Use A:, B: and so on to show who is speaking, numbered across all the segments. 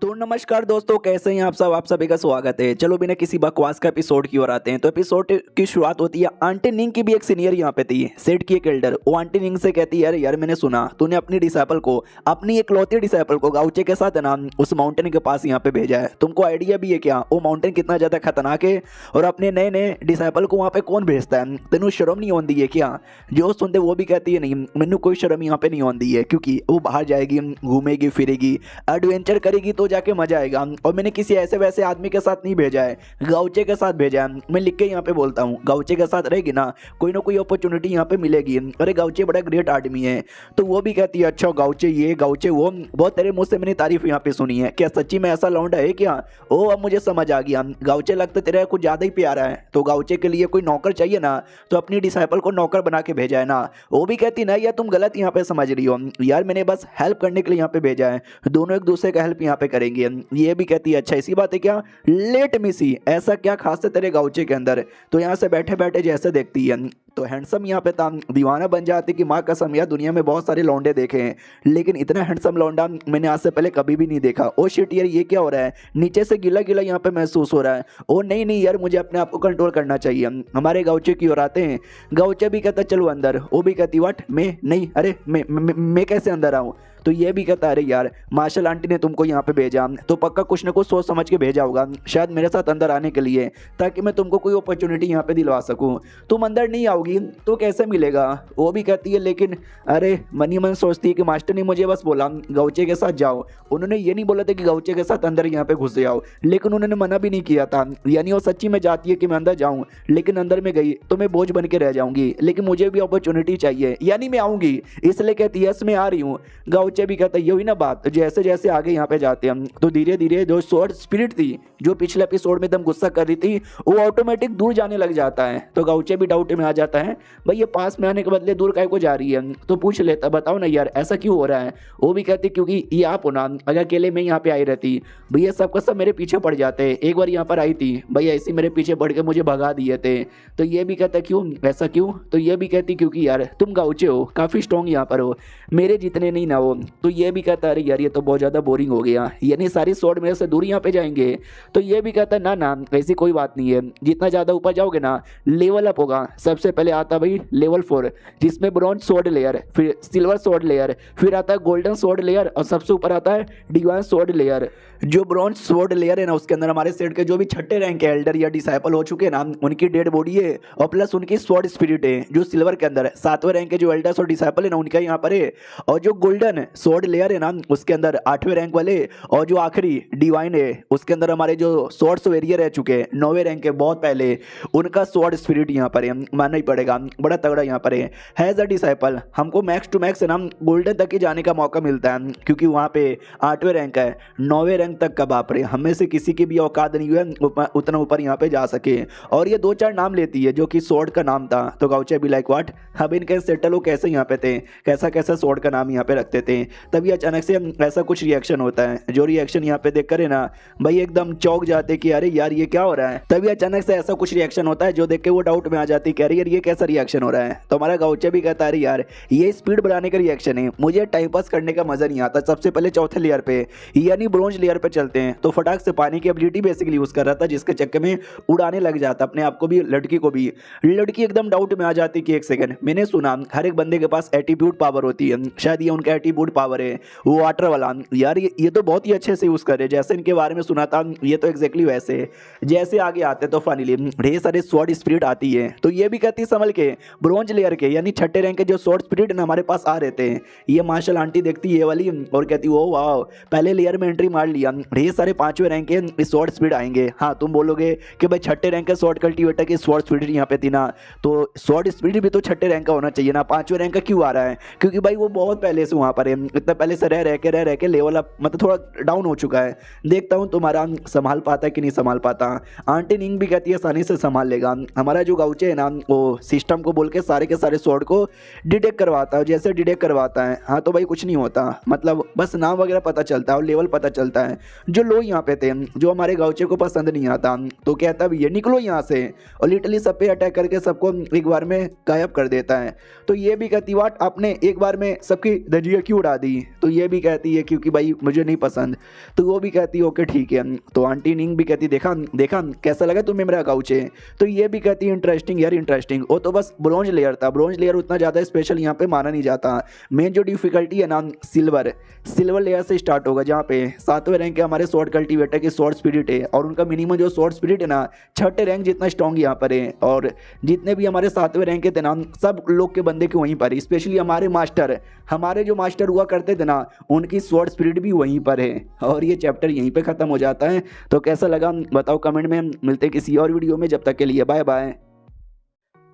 A: तो नमस्कार दोस्तों, कैसे हैं आप सब। आप सभी का स्वागत है। चलो बिना किसी बकवास का एपिसोड की ओर आते हैं। तो एपिसोड की शुरुआत होती है, आंटी निंग की भी एक सीनियर यहाँ पे थी, सेठ की एक एल्डर। वो आंटी निंग से कहती है, यार मैंने सुना तूने अपनी डिसाइपल को, अपनी इकलौती डिसाइपल को गाउचे के साथ है ना उस माउंटेन के पास यहाँ पे भेजा है। तुमको आइडिया भी है क्या वो माउंटेन कितना ज्यादा खतरनाक है? और अपने नए नए डिसाइपल को वहाँ पे कौन भेजता है? तेनू शर्म नहीं होती है क्या? जो सुनते वो भी कहती है, नहीं मैनू कोई शर्म यहाँ पे नहीं होती है, क्योंकि वो बाहर जाएगी, घूमेगी फिरेगी, एडवेंचर करेगी तो जाके मजा आएगा। और मैंने किसी ऐसे वैसे आदमी के साथ नहीं भेजा है, गाउचे के साथ भेजा है। मैं लिख के यहाँ पे बोलता हूँ, गाउचे के साथ रहेगी ना कोई ना कोई अपॉर्चुनिटी यहाँ पे मिलेगी। अरे गाउचे बड़ा ग्रेट आदमी है। तो वो भी कहती है, अच्छा गाउचे ये गाउचे वो, बहुत तेरे मुंह से मैंने तारीफ यहाँ पे सुनी है। क्या सच्ची में ऐसा लौंडा है क्या? ओ अब मुझे समझ आ गया, गाउचे लगता तेरा कुछ ज्यादा ही प्यारा है। तो गाउचे के लिए कोई नौकर चाहिए ना, तो अपनी डिसाइपल को नौकर बना के भेजा है ना। वो भी कहती ना, यार तुम गलत यहाँ पे समझ रही हो, यार मैंने बस हेल्प करने के लिए यहाँ पे भेजा है, दोनों एक दूसरे का हेल्प यहाँ पे करेंगे। ये भी कहती है, अच्छा इसी बात है क्या, लेट मी सी, ऐसा क्या खास है तेरे गाउचे के अंदर? तो यहाँ से बैठे बैठे जैसे देखती है तो हैंडसम यहाँ पे था, दीवाना बन जाती कि माँ कसम यार दुनिया में बहुत सारे लौंडे देखे हैं, लेकिन इतना हैंडसम लौंडा मैंने आज से पहले कभी भी नहीं देखा। ओ शिट यार ये क्या हो रहा है? नीचे से गिला गिला यहाँ पे महसूस हो रहा है। ओ नहीं नहीं यार, मुझे अपने आप को कंट्रोल करना चाहिए। हमारे गाउचे की ओर आते हैं, गाउचे भी कहता चलो अंदर। वो भी कहती व्हाट, मैं नहीं, अरे मैं कैसे अंदर आऊँ? तो ये भी कहता, अरे यार मार्शल आंटी ने तुमको यहाँ पे भेजा तो पक्का कुछ ना कुछ सोच समझ के भेजा होगा, शायद मेरे साथ अंदर आने के लिए, ताकि मैं तुमको कोई अपॉर्चुनिटी यहाँ पे दिलवा सकूँ। तुम अंदर नहीं आओगी तो कैसे मिलेगा? वो भी कहती है, लेकिन अरे मनी मन सोचती है कि मास्टर ने मुझे बस बोला गाउचे के साथ जाओ, उन्होंने ये नहीं बोला था कि गाउचे के साथ अंदर यहाँ पे घुस जाओ, लेकिन उन्होंने मना भी नहीं किया था। यानी वो सच्ची में चाहती है कि मैं अंदर जाऊँ, लेकिन अंदर में गई तो मैं बोझ बन के रह जाऊंगी, लेकिन मुझे भी अपॉर्चुनिटी चाहिए, यानी मैं आऊंगी, इसलिए कहती है मैं आ रही हूँ। गाउचे भी कहता है, ये हुई ना बात। जैसे जैसे आगे यहाँ पे जाते हैं तो धीरे धीरे जो स्वॉर्ड स्पिरिट थी, जो पिछले एपिसोड में एकदम गुस्सा कर रही थी, वो ऑटोमेटिक दूर जाने लग जाता है। तो गाउचे भी डाउट में आ जाता है, भाई ये पास में आने के बदले दूर काहे को जा रही है? तो पूछ लेता, बताओ ना यार ऐसा क्यों हो रहा है? वो भी कहती, क्योंकि ये आप हो ना, अगर अकेले मैं यहाँ पे आई रहती भैया सबका सब मेरे पीछे पड़ जाते। एक बार यहाँ पर आई थी भैया, ऐसे मेरे पीछे पड़ के मुझे भगा दिए थे। तो ये भी कहता, क्यों ऐसा क्यों? तो ये भी कहती, क्योंकि यार तुम गाउचे हो, काफी स्ट्रॉन्ग यहाँ पर हो, मेरे जितने नहीं ना हो। तो ये भी कहता, अरे यार ये तो बहुत ज़्यादा बोरिंग हो गया, यानी सारी स्वॉर्ड मेरे से दूर यहाँ पे जाएंगे। तो ये भी कहता है, ना ना ऐसी कोई बात नहीं है, जितना ज़्यादा ऊपर जाओगे ना लेवल अप होगा। सबसे पहले आता भाई लेवल 4, जिसमें ब्रॉन्ज स्वॉर्ड लेयर, फिर सिल्वर स्वॉर्ड लेयर, फिर आता है गोल्डन स्वॉर्ड लेयर, और सबसे ऊपर आता है डिवाइन स्वॉर्ड लेयर। जो ब्रॉन्ज स्वॉर्ड लेयर है ना, उसके अंदर हमारे सेट के जो भी छठे रैंक के एल्डर या डिसाइपल हो चुके हैं ना, उनकी डेड बॉडी है, और प्लस उनकी स्वॉर्ड स्पिरिट है। जो सिल्वर के अंदर 7वें रैंक के जो एल्डर्स और डिसाइपल है ना, उनका यहाँ पर है। और जो गोल्डन स्वॉर्ड लेयर है ना, उसके अंदर 8वें रैंक वाले, और जो आखिरी डिवाइन है उसके अंदर हमारे जो स्वॉर्ड्स वेरियर रह चुके हैं 9वें रैंक के बहुत पहले, उनका स्वॉर्ड स्पिरिट यहाँ पर है, मानना ही पड़ेगा, बड़ा तगड़ा यहाँ पर है। एज अ डिसाइपल हमको मैक्स टू मैक्स ना गोल्डन तक ही जाने का मौका मिलता है, क्योंकि वहाँ पे 8वें रैंक है, 9वें रैंक तक का बाप रे, हमें से किसी की भी औकात नहीं हुआ उतना ऊपर यहाँ पे जा सके। और ये 2-4 नाम लेती है जो कि स्वॉर्ड का नाम था। तो गाउचे भी लाइक व्हाट, अब इनके सेटल वो कैसे यहाँ पे थे, कैसा कैसा स्वॉर्ड का नाम यहाँ पे रखते थे। तभी अचानक से ऐसा कुछ रिएक्शन होता है, जो रिएक्शन यहाँ पे देख कर है ना भाई एकदम चौंक जाते कि अरे यार ये क्या हो रहा है। तभी अचानक से ऐसा कुछ रिएक्शन होता है जो देख के वो डाउट में आ जाती कि अरे यार ये कैसा रिएक्शन हो रहा है। तो हमारा गाउचे भी कहता है, अरे यार ये स्पीड बढ़ाने का रिएक्शन है, मुझे टाइम पास करने का मजा नहीं आता। सबसे पहले चौथे लेयर पे यानी ब्रोंज लेयर पे चलते हैं, तो फटाक से पानी की एबिलिटी बेसिकली यूज कर रहा था, जिसके चक्कर में उड़ाने लग जाता अपने आप को भी, लड़की को भी। लड़की एकदम डाउट में आ जाती कि एक सेकंड, मैंने सुना हर एक बंदे के पास एटीट्यूड पावर होती है, शायद ये उनका एटीट्यूड पावर है, वो वाटर वाला। यार ये तो बहुत ही अच्छे से यूज कर रहे, जैसे इनके बारे में सुना था ये तो एग्जैक्टली वैसे। जैसे आगे आते तो फाइनली ढेर सारे स्वॉर्ड स्पिरिट आती है। तो ये भी कहती संभल के, ब्रोंज लेयर के यानी छठे रैंक के जो स्वॉर्ड स्पिरिट ना हमारे पास आ रहे थे। ये मार्शल आंटी देखती ये वाली और कहती, ओ वाह पहले लेयर में एंट्री मार लिया, ढेर सारे 5वें रैंक के स्वॉर्ड स्पिरिट आएंगे। हाँ तुम बोलोगे कि भाई छठे रैंक के स्वॉर्ड कल्टीवेटर की स्वॉर्ड स्पिरिट यहाँ पे थी ना, तो स्वॉर्ड स्पिरिट भी तो छठे रैंक का होना चाहिए ना, 5वें रैंक का क्यों आ रहा है? क्योंकि भाई वो बहुत पहले से वहाँ पर है, इतना पहले से रह के लेवल अप मतलब थोड़ा डाउन हो चुका है। देखता हूँ तुम्हारा संभाल पाता है कि नहीं संभाल पाता। आंटी निंग भी कहती है आसानी से संभाल लेगा। हमारा जो गाउचे है ना वो सिस्टम को बोल के सारे के सारे स्वॉर्ड को डिटेक्ट करवाता है। जैसे डिटेक्ट करवाता है हाँ तो भाई कुछ नहीं होता, मतलब बस नाम वगैरह पता चलता है और लेवल पता चलता है। जो लोग यहाँ पे थे जो हमारे गाँवचे को पसंद नहीं आता तो कहता भैया निकलो यहाँ से, और लिटरली सब पे अटैक करके सबको एक बार में गायब कर देता है। तो ये भी कहती वाट आपने एक बार में सबकी धजिया क्यों उड़ा दी, तो ये भी कहती है क्योंकि भाई मुझे नहीं पसंद। तो वो भी कहती है ओके ठीक है। तो आंटी निंग भी कहती देखा देखा कैसा लगा तुम्हें मेरा गाउचे, तो ये भी कहती है इंटरेस्टिंग यार इंटरेस्टिंग। वो तो बस ब्रोंज लेयर था, ब्रोंज लेयर उतना ज़्यादा स्पेशल यहाँ पे माना नहीं जाता। मेन जो डिफिकल्टी है ना सिल्वर लेयर से स्टार्ट होगा, जहाँ पे 7वें रैंक के हमारे स्वॉर्ड कल्टीवेटर की स्वॉर्ड स्पिरिट है, और उनका मिनिमम जो स्वॉर्ड स्पिरिट है ना 6ठे रैंक जितना स्ट्रॉन्ग यहाँ पर है। और जितने भी हमारे 7वें रैंक के थे ना सब लोग के बंदे के वहीं पर, स्पेशली हमारे जो मास्टर हुआ करते थे ना उनकी स्वॉर्ड स्पिरिट भी वहीं पर है। और ये चैप्टर यहीं पे ख़त्म हो जाता है। तो कैसा लगा बताओ कमेंट में, मिलते किसी और वीडियो में, जब तक के लिए बाय बाय।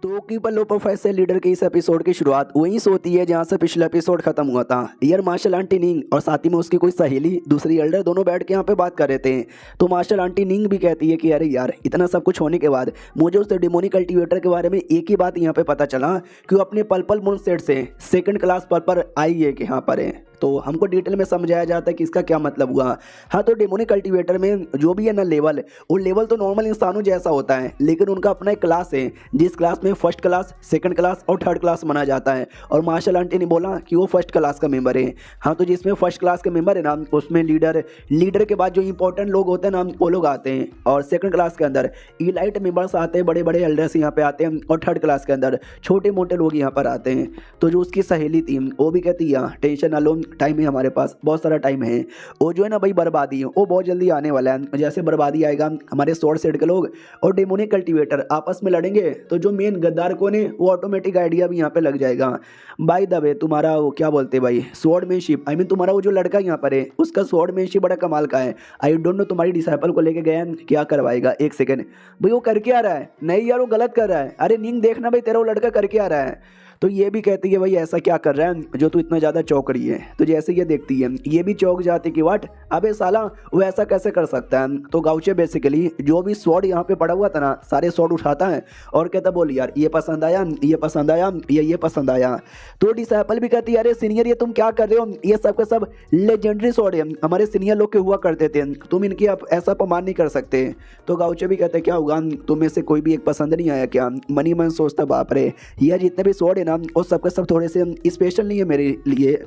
A: तो कीपर लो प्रोफेसर लीडर के इस एपिसोड की शुरुआत वहीं से होती है जहां से पिछला एपिसोड खत्म हुआ था। यार मार्शल आंटी निंग और साथ ही में उसकी कोई सहेली दूसरी एल्डर दोनों बैठ के यहाँ पे बात कर रहे थे। तो मार्शल आंटी निंग भी कहती है कि अरे यार इतना सब कुछ होने के बाद मुझे उस डिमोनी कल्टीवेटर के बारे में एक ही बात यहाँ पे पता चला कि वो अपने पर्पल मून सेट से 2nd क्लास पर्पल आई है कि यहाँ पर है। तो हमको डिटेल में समझाया जाता है कि इसका क्या मतलब हुआ। हाँ तो डेमोनिक कल्टीवेटर में जो भी है ना लेवल, वो लेवल तो नॉर्मल इंसानों जैसा होता है, लेकिन उनका अपना एक क्लास है जिस क्लास में 1st क्लास 2nd क्लास और 3rd क्लास माना जाता है। और मार्शल आंटी ने बोला कि वो 1st क्लास का मेंबर है। हाँ तो जिसमें 1st क्लास के मेंबर है ना उसमें लीडर के बाद जो इंपॉर्टेंट लोग होते हैं ना वो लोग आते हैं, और 2nd क्लास के अंदर इलाइट मेंबर्स आते हैं, बड़े बड़े एल्डर्स यहाँ पे आते हैं, और 3rd क्लास के अंदर छोटे मोटे लोग यहाँ पर आते हैं। तो जो उसकी सहेली थी वो भी कहती है टेंशन ना लो, टाइम है हमारे पास, बहुत सारा टाइम है। वो जो है ना भाई बर्बादी है वो बहुत जल्दी आने वाला है। जैसे बर्बादी आएगा हमारे स्वॉर्ड सेट के लोग और डेमोनिक कल्टीवेटर आपस में लड़ेंगे तो जो मेन गद्दार कौन है वो ऑटोमेटिक आइडिया भी यहाँ पे लग जाएगा। बाय द वे तुम्हारा वो क्या बोलते हैं भाई स्वॉर्डमैनशिप, आई मीन तुम्हारा वो जो लड़का यहाँ पर है उसका स्वॉर्डमैनशिप बड़ा कमाल का है। आई डोंट नो तुम्हारी डिसाइपल को लेके गया क्या करवाएगा। एक सेकंड भाई वो करके आ रहा है, नहीं यार वो गलत कर रहा है। अरे निंग देखना भाई तेरा वो लड़का करके आ रहा है। तो ये भी कहती है भाई ऐसा क्या कर रहा है जो तू इतना ज़्यादा चौंक रही है। तो जैसे ये देखती है ये भी चौंक जाती कि वाट अबे साला वो ऐसा कैसे कर सकता है। तो गाउचे बेसिकली जो भी स्वॉर्ड यहाँ पे पड़ा हुआ था ना सारे स्वॉर्ड उठाता है और कहता बोल यार ये पसंद आया, ये पसंद आया, ये पसंद आया। तो डिसाइपल भी कहती है अरे सीनियर ये तुम क्या कर रहे हो, ये सब का सब लेजेंडरी स्वॉर्ड है, हमारे सीनियर लोग के हुआ करते थे, तुम इनकी आप ऐसा अपमान नहीं कर सकते। तो गाउचे भी कहते क्या होगा तुम में से कोई भी एक पसंद नहीं आया क्या। मनी मन सोचता बाप रे यार जितने भी स्वॉर्ड है ना और सबके सब थोड़े से स्पेशल नहीं है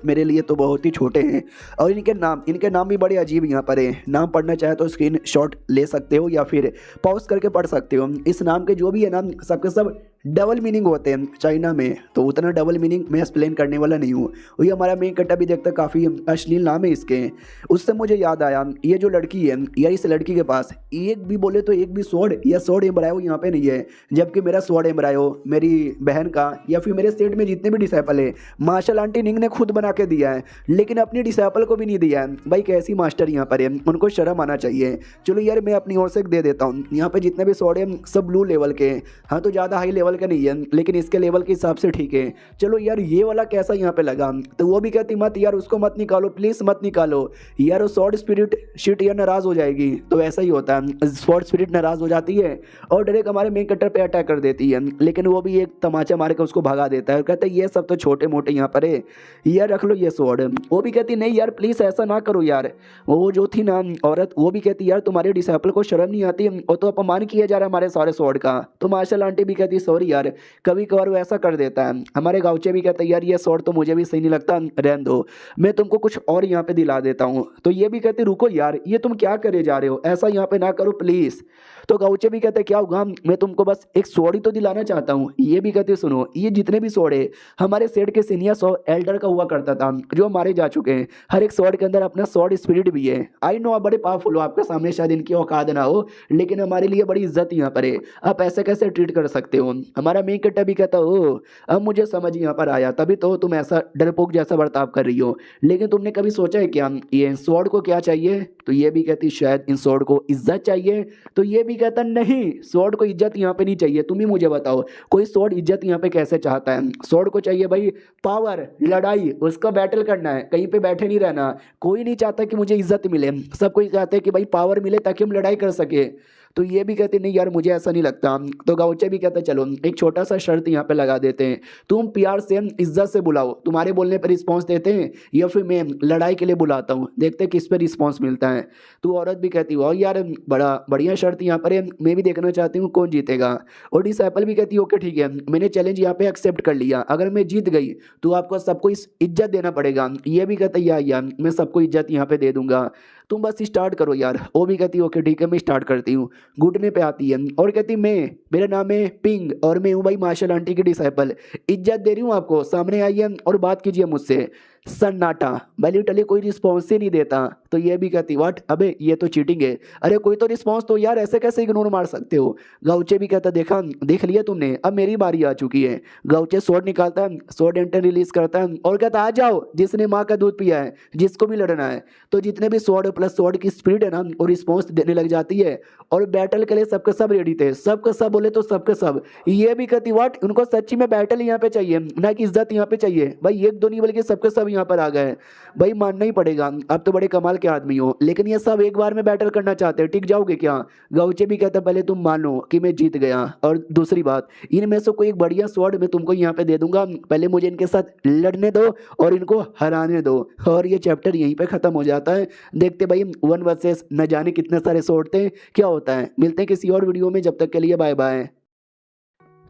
A: मेरे लिए तो बहुत ही छोटे हैं। और इनके नाम भी बड़े अजीब यहाँ पर है। नाम पढ़ना चाहे तो स्क्रीन शॉट ले सकते हो या फिर पॉज करके पढ़ सकते हो। इस नाम के जो भी है ना सबके सब डबल मीनिंग होते हैं चाइना में, तो उतना डबल मीनिंग मैं एक्सप्लेन करने वाला नहीं हूँ। ये हमारा मेन कट्टा भी देखता काफ़ी अश्लील नाम है इसके। उससे मुझे याद आया ये जो लड़की है यार इस लड़की के पास एक भी बोले तो एक भी स्वॉर्ड या स्वॉर्ड एम्ब्रायो यहाँ पे नहीं है, जबकि मेरा स्वॉर्ड एम्ब्रायो मेरी बहन का या फिर मेरे सेट में जितने भी डिसाइपल है मार्शल आंटी निंग ने खुद बना के दिया है, लेकिन अपनी डिसाइपल को भी नहीं दिया है। भाई कैसी मास्टर यहाँ पर है, उनको शर्म आना चाहिए। चलो यार मैं अपनी ओर से दे देता हूँ। यहाँ पे जितने भी स्वॉर्ड है सब ब्लू लेवल के, हाँ तो ज़्यादा हाई लेवल का नहीं है लेकिन इसके लेवल के हिसाब से ठीक है। चलो यार ये वाला कैसा यहाँ पे लगा, तो वो भी कहती मत यार उसको मत निकालो प्लीज मत निकालो यार, वो स्वॉर्ड स्पिरिट शिट यार नाराज हो जाएगी। तो ऐसा ही होता है स्वॉर्ड स्पिरिट नाराज हो जाती है और डायरेक्ट हमारे मेन कट्टर पे अटैक कर देती है, लेकिन वो भी एक तमाचा मार के उसको भगा देता है और कहता है ये सब तो छोटे मोटे यहाँ पर है यार रख लो ये स्वॉर्ड। वो भी कहती नहीं यार प्लीज ऐसा ना करो यार। वो जो थी ना औरत वो भी कहती यार तुम्हारे डिसाइपल को शर्म नहीं आती, वो तो अपमान किया जा रहा है हमारे सारे स्वॉर्ड का। तो मार्शल आंटी भी कहती सॉरी यार कभी कभार वो ऐसा कर देता है। हमारे गाँवचे भी कहते हैं यार ये स्वॉर्ड तो मुझे भी सही नहीं लगता, रहने दो मैं तुमको कुछ और यहाँ पे दिला देता हूँ। तो ये भी कहते रुको यार ये तुम क्या करे जा रहे हो, ऐसा यहाँ पे ना करो प्लीज। तो गाउचे भी कहते क्या होगा मैं तुमको बस एक स्वॉर्ड ही तो दिलाना चाहता हूँ। ये भी कहते सुनो ये जितने भी स्वॉर्ड है हमारे सेट के सीनियर एल्डर का हुआ करता था जो हमारे जा चुके हैं, हर एक स्वॉर्ड के अंदर अपना स्वॉर्ड स्पिरिट भी है। आई नो आप बड़े पावरफुल हो, आपके सामने शायद इनकी औकात ना हो, लेकिन हमारे लिए बड़ी इज्जत यहाँ पर है, आप ऐसे कैसे ट्रीट कर सकते हो। हमारा मेन कट्टा भी कहता हो अब मुझे समझ यहाँ पर आया, तभी तो तुम ऐसा डरपोक जैसा बर्ताव कर रही हो, लेकिन तुमने कभी सोचा है क्या ये स्वॉर्ड को क्या चाहिए। तो ये भी कहती शायद इन स्वॉर्ड को इज्जत चाहिए। तो ये भी कहता नहीं स्वॉर्ड को इज्जत यहाँ पे नहीं चाहिए, तुम ही मुझे बताओ कोई स्वॉर्ड इज्जत यहाँ पे कैसे चाहता है। स्वॉर्ड को चाहिए भाई पावर, लड़ाई, उसका बैटल करना है, कहीं पे बैठे नहीं रहना। कोई नहीं चाहता कि मुझे इज्जत मिले, सब कोई चाहते हैं कि भाई पावर मिले ताकि हम लड़ाई कर सके। तो ये भी कहती नहीं यार मुझे ऐसा नहीं लगता। तो गाउचे भी कहता चलो एक छोटा सा शर्त यहाँ पे लगा देते हैं, तुम प्यार से इज्जत से बुलाओ, तुम्हारे बोलने पर रिस्पॉन्स देते हैं या फिर मैं लड़ाई के लिए बुलाता हूँ, देखते हैं किस पे रिस्पॉन्स मिलता है। तो औरत भी कहती वाह यार बड़ा बढ़िया शर्त यहाँ पर है, मैं भी देखना चाहती हूँ कौन जीतेगा। और डिसाइपल भी कहती है ओके ठीक है, मैंने चैलेंज यहाँ पे एक्सेप्ट कर लिया, अगर मैं जीत गई तो आपको सबको इस इज्जत देना पड़ेगा। ये भी कहता है यार मैं सबको इज्जत यहाँ पे दे दूंगा, तुम बस स्टार्ट करो यार। वो भी कहती है ओके ठीक है मैं स्टार्ट करती हूँ। घुटने पे आती है और कहती मेरा नाम है पिंग और मैं हूँ भाई मार्शल आंटी की डिसाइपल, इज्जत दे रही हूँ आपको, सामने आइए और बात कीजिए मुझसे। सन्नाटा, भाई लिटरली कोई रिस्पॉन्स ही नहीं देता। तो ये भी कहती व्हाट, अबे ये तो चीटिंग है, अरे कोई तो रिस्पॉन्स तो यार, ऐसे कैसे इग्नोर मार सकते हो। गाउचे भी कहता देखा देख लिया तुमने, अब मेरी बारी आ चुकी है। गाउचे स्वॉर्ड निकालता है, स्वॉर्ड एंटर रिलीज करता है और कहता आ जाओ जिसने माँ का दूध पिया है, जिसको भी लड़ना है। तो जितने भी स्वॉर्ड प्लस स्वॉर्ड की स्पीड है ना वो रिस्पॉन्स देने लग जाती है और बैटल के लिए सबके सब रेडी थे, सबके सब बोले तो सबके सब। ये भी कहती व्हाट, उनको सच्ची में बैटल यहाँ पे चाहिए ना कि इज्जत यहाँ पे चाहिए। भाई एक दो नहीं बल्कि सबके सब यहाँ पर आ गए। भाई मानना ही पड़ेगा, अब तो बड़े कमाल के आदमी हो, लेकिन ये सब एक बार में बैटल करना चाहते हैं, टिक जाओगे क्या। गाउचे भी कहता पहले तुम मानो कि मैं जीत गया, और दूसरी बात इनमें से कोई एक बढ़िया स्वॉर्ड मैं तुमको यहाँ पे दे दूंगा, पहले मुझे इनके साथ लड़ने दो और इनको हराने दो। और ये चैप्टर यहीं पे खत्म हो जाता है। देखते भाई 1 वर्सेस न जाने कितने सारे स्वॉर्ड थे, क्या होता है। मिलते हैं किसी और वीडियो में, जब तक के लिए बाय बाय।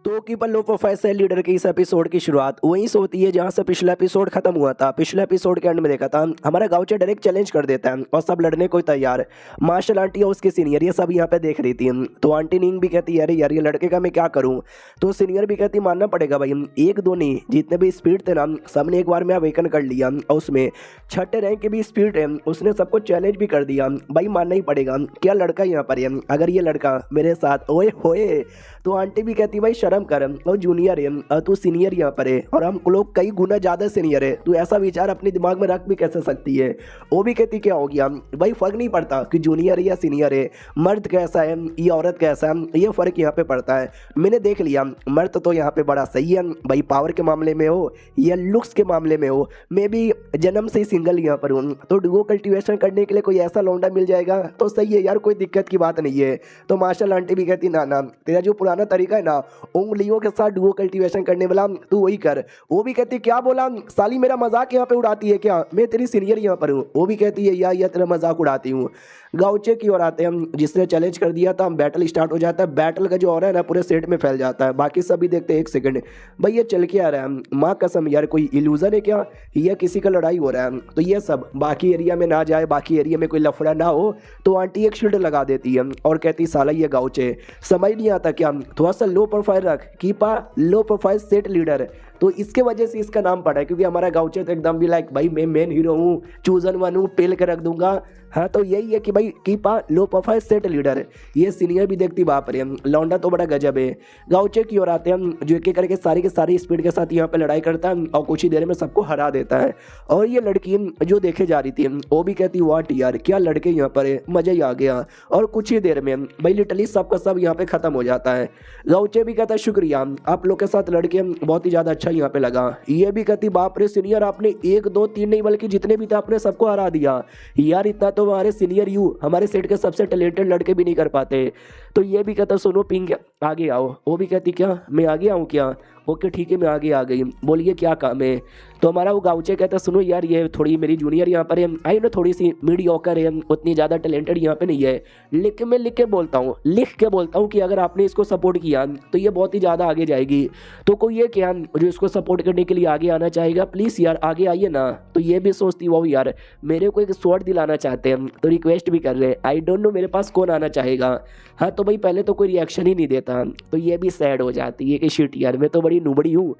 A: तो keeper low profile sale leader की इस एपिसोड की शुरुआत वहीं से होती है जहां से पिछला एपिसोड खत्म हुआ था। पिछले एपिसोड के एंड में देखा था हमारा गाउचे डायरेक्ट चैलेंज कर देता है और सब लड़ने को तैयार। मार्शल आंटी और उसकी सीनियर ये सब यहाँ पे देख रही थी। तो आंटी नींग भी कहती है अरे यार ये लड़के का मैं क्या करूँ। तो सीनियर भी कहती मानना पड़ेगा भाई, एक दो नहीं जितने भी स्पीड थे ना सबने एक बार में अवेकन कर लिया और उसमें 6ठे रैंक की भी स्पीड है, उसने सबको चैलेंज भी कर दिया। भाई मानना ही पड़ेगा क्या लड़का यहाँ पर है, अगर ये लड़का मेरे साथ ओए होए। तो आंटी भी कहती भाई शर्म कर, और जूनियर है और तू सीनियर यहाँ पर है और हम लोग कई गुना ज़्यादा सीनियर है, तू ऐसा विचार अपने दिमाग में रख भी कैसे सकती है। वो भी कहती क्या हो गया भाई, फर्क नहीं पड़ता कि जूनियर है या सीनियर है, मर्द कैसा है या औरत कैसा है ये फ़र्क यहाँ पे पड़ता है। मैंने देख लिया मर्द तो यहाँ पे बड़ा सही है भाई, पावर के मामले में हो या लुक्स के मामले में हो, मैं भी जन्म से ही सिंगल यहाँ पर हूँ, तो डुओ कल्टिवेशन करने के लिए कोई ऐसा लौंडा मिल जाएगा तो सही है यार, कोई दिक्कत की बात नहीं है। तो मार्शल आंटी भी कहती ना ना तेरा जो पुराना तरीका है ना उंगलियों के साथ डुओ कल्टीवेशन करने वाला तू वही कर। वो भी कहती क्या बोला साली, मेरा मजाक यहाँ पे उड़ाती है क्या, मैं तेरी सीनियर यहाँ पर हूँ। वो भी कहती है या तेरा मजाक उड़ाती हूँ। गाउचे की ओर आते हैं, जिसने चैलेंज कर दिया था, बैटल स्टार्ट हो जाता है। बैटल का जो हो रहा है ना पूरे सेट में फैल जाता है। बाकी सभी देखते हैं एक सेकंड भाई ये चल के आ रहा है, माँ कसम यार कोई इल्यूजन है क्या, या किसी का लड़ाई हो रहा है। तो ये सब बाकी एरिया में ना जाए, बाकी एरिया में कोई लफड़ा ना हो। तो आंटी एक शील्ड लगा देती है और कहती साला ये गाउचे समझ नहीं आता क्या, थोड़ा सा लो प्रोफाइल रख, कीपा लो प्रोफाइल सेट लीडर। तो इसके वजह से इसका नाम पड़ा है, क्योंकि हमारा गाउचे तो एकदम भी लाइक भाई मैं मेन हीरो हूँ, चूजन वन हूँ, पेल के रख दूंगा। हाँ तो यही है कि भाई कीपा लो प्रोफाइल सेट लीडर। ये सीनियर भी देखती बाप रे लौंडा तो बड़ा गजब है। गाउचे की ओर आते हैं, जो एक करके सारी के सारी स्पीड के साथ यहाँ पे लड़ाई करता है और कुछ ही देर में सबको हरा देता है। और ये लड़की जो देखे जा रही थी वो भी कहती वाट यार क्या लड़के यहाँ पर है, मजा ही आ गया। और कुछ ही देर में भाई लिटरली सबका सब यहाँ पे खत्म हो जाता है। गाउचे भी कहता शुक्रिया आप लोग के साथ लड़के बहुत ही ज़्यादा अच्छा यहाँ पे लगा। ये भी कहती बाप रे सीनियर आपने 1 2 3 नहीं बल्कि जितने भी थे आपने सबको हरा दिया यार, इतना तो हमारे सीनियर हमारे सेट के सबसे टैलेंटेड लड़के भी नहीं कर पाते। तो ये भी कहता सुनो पिंग आगे आओ। वो भी कहती क्या मैं आगे आऊँ क्या, ओके ठीक है मैं आगे आ गई, बोलिए क्या काम है। तो हमारा वो गाउचे कहता सुनो यार ये थोड़ी मेरी जूनियर यहाँ पर है, आई नो थोड़ी सी मीडियोकर है, उतनी ज़्यादा टैलेंटेड यहाँ पे नहीं है, लेकिन मैं लिख के बोलता हूँ कि अगर आपने इसको सपोर्ट किया तो ये बहुत ही ज़्यादा आगे जाएगी। तो कोई ये क्या जो इसको सपोर्ट करने के लिए आगे आना चाहेगा, प्लीज़ यार आगे आइए ना। तो ये भी सोचती वो यार मेरे को एक स्वॉर्ड दिलाना चाहते हैं तो रिक्वेस्ट भी कर रहे हैं, आई डोंट नो मेरे पास कौन आना चाहेगा। हाँ तो भाई पहले तो कोई रिएक्शन ही नहीं देता, तो ये भी सैड हो जाती है कि शिट यार मैं तो बड़ी नुबड़ी हूँ,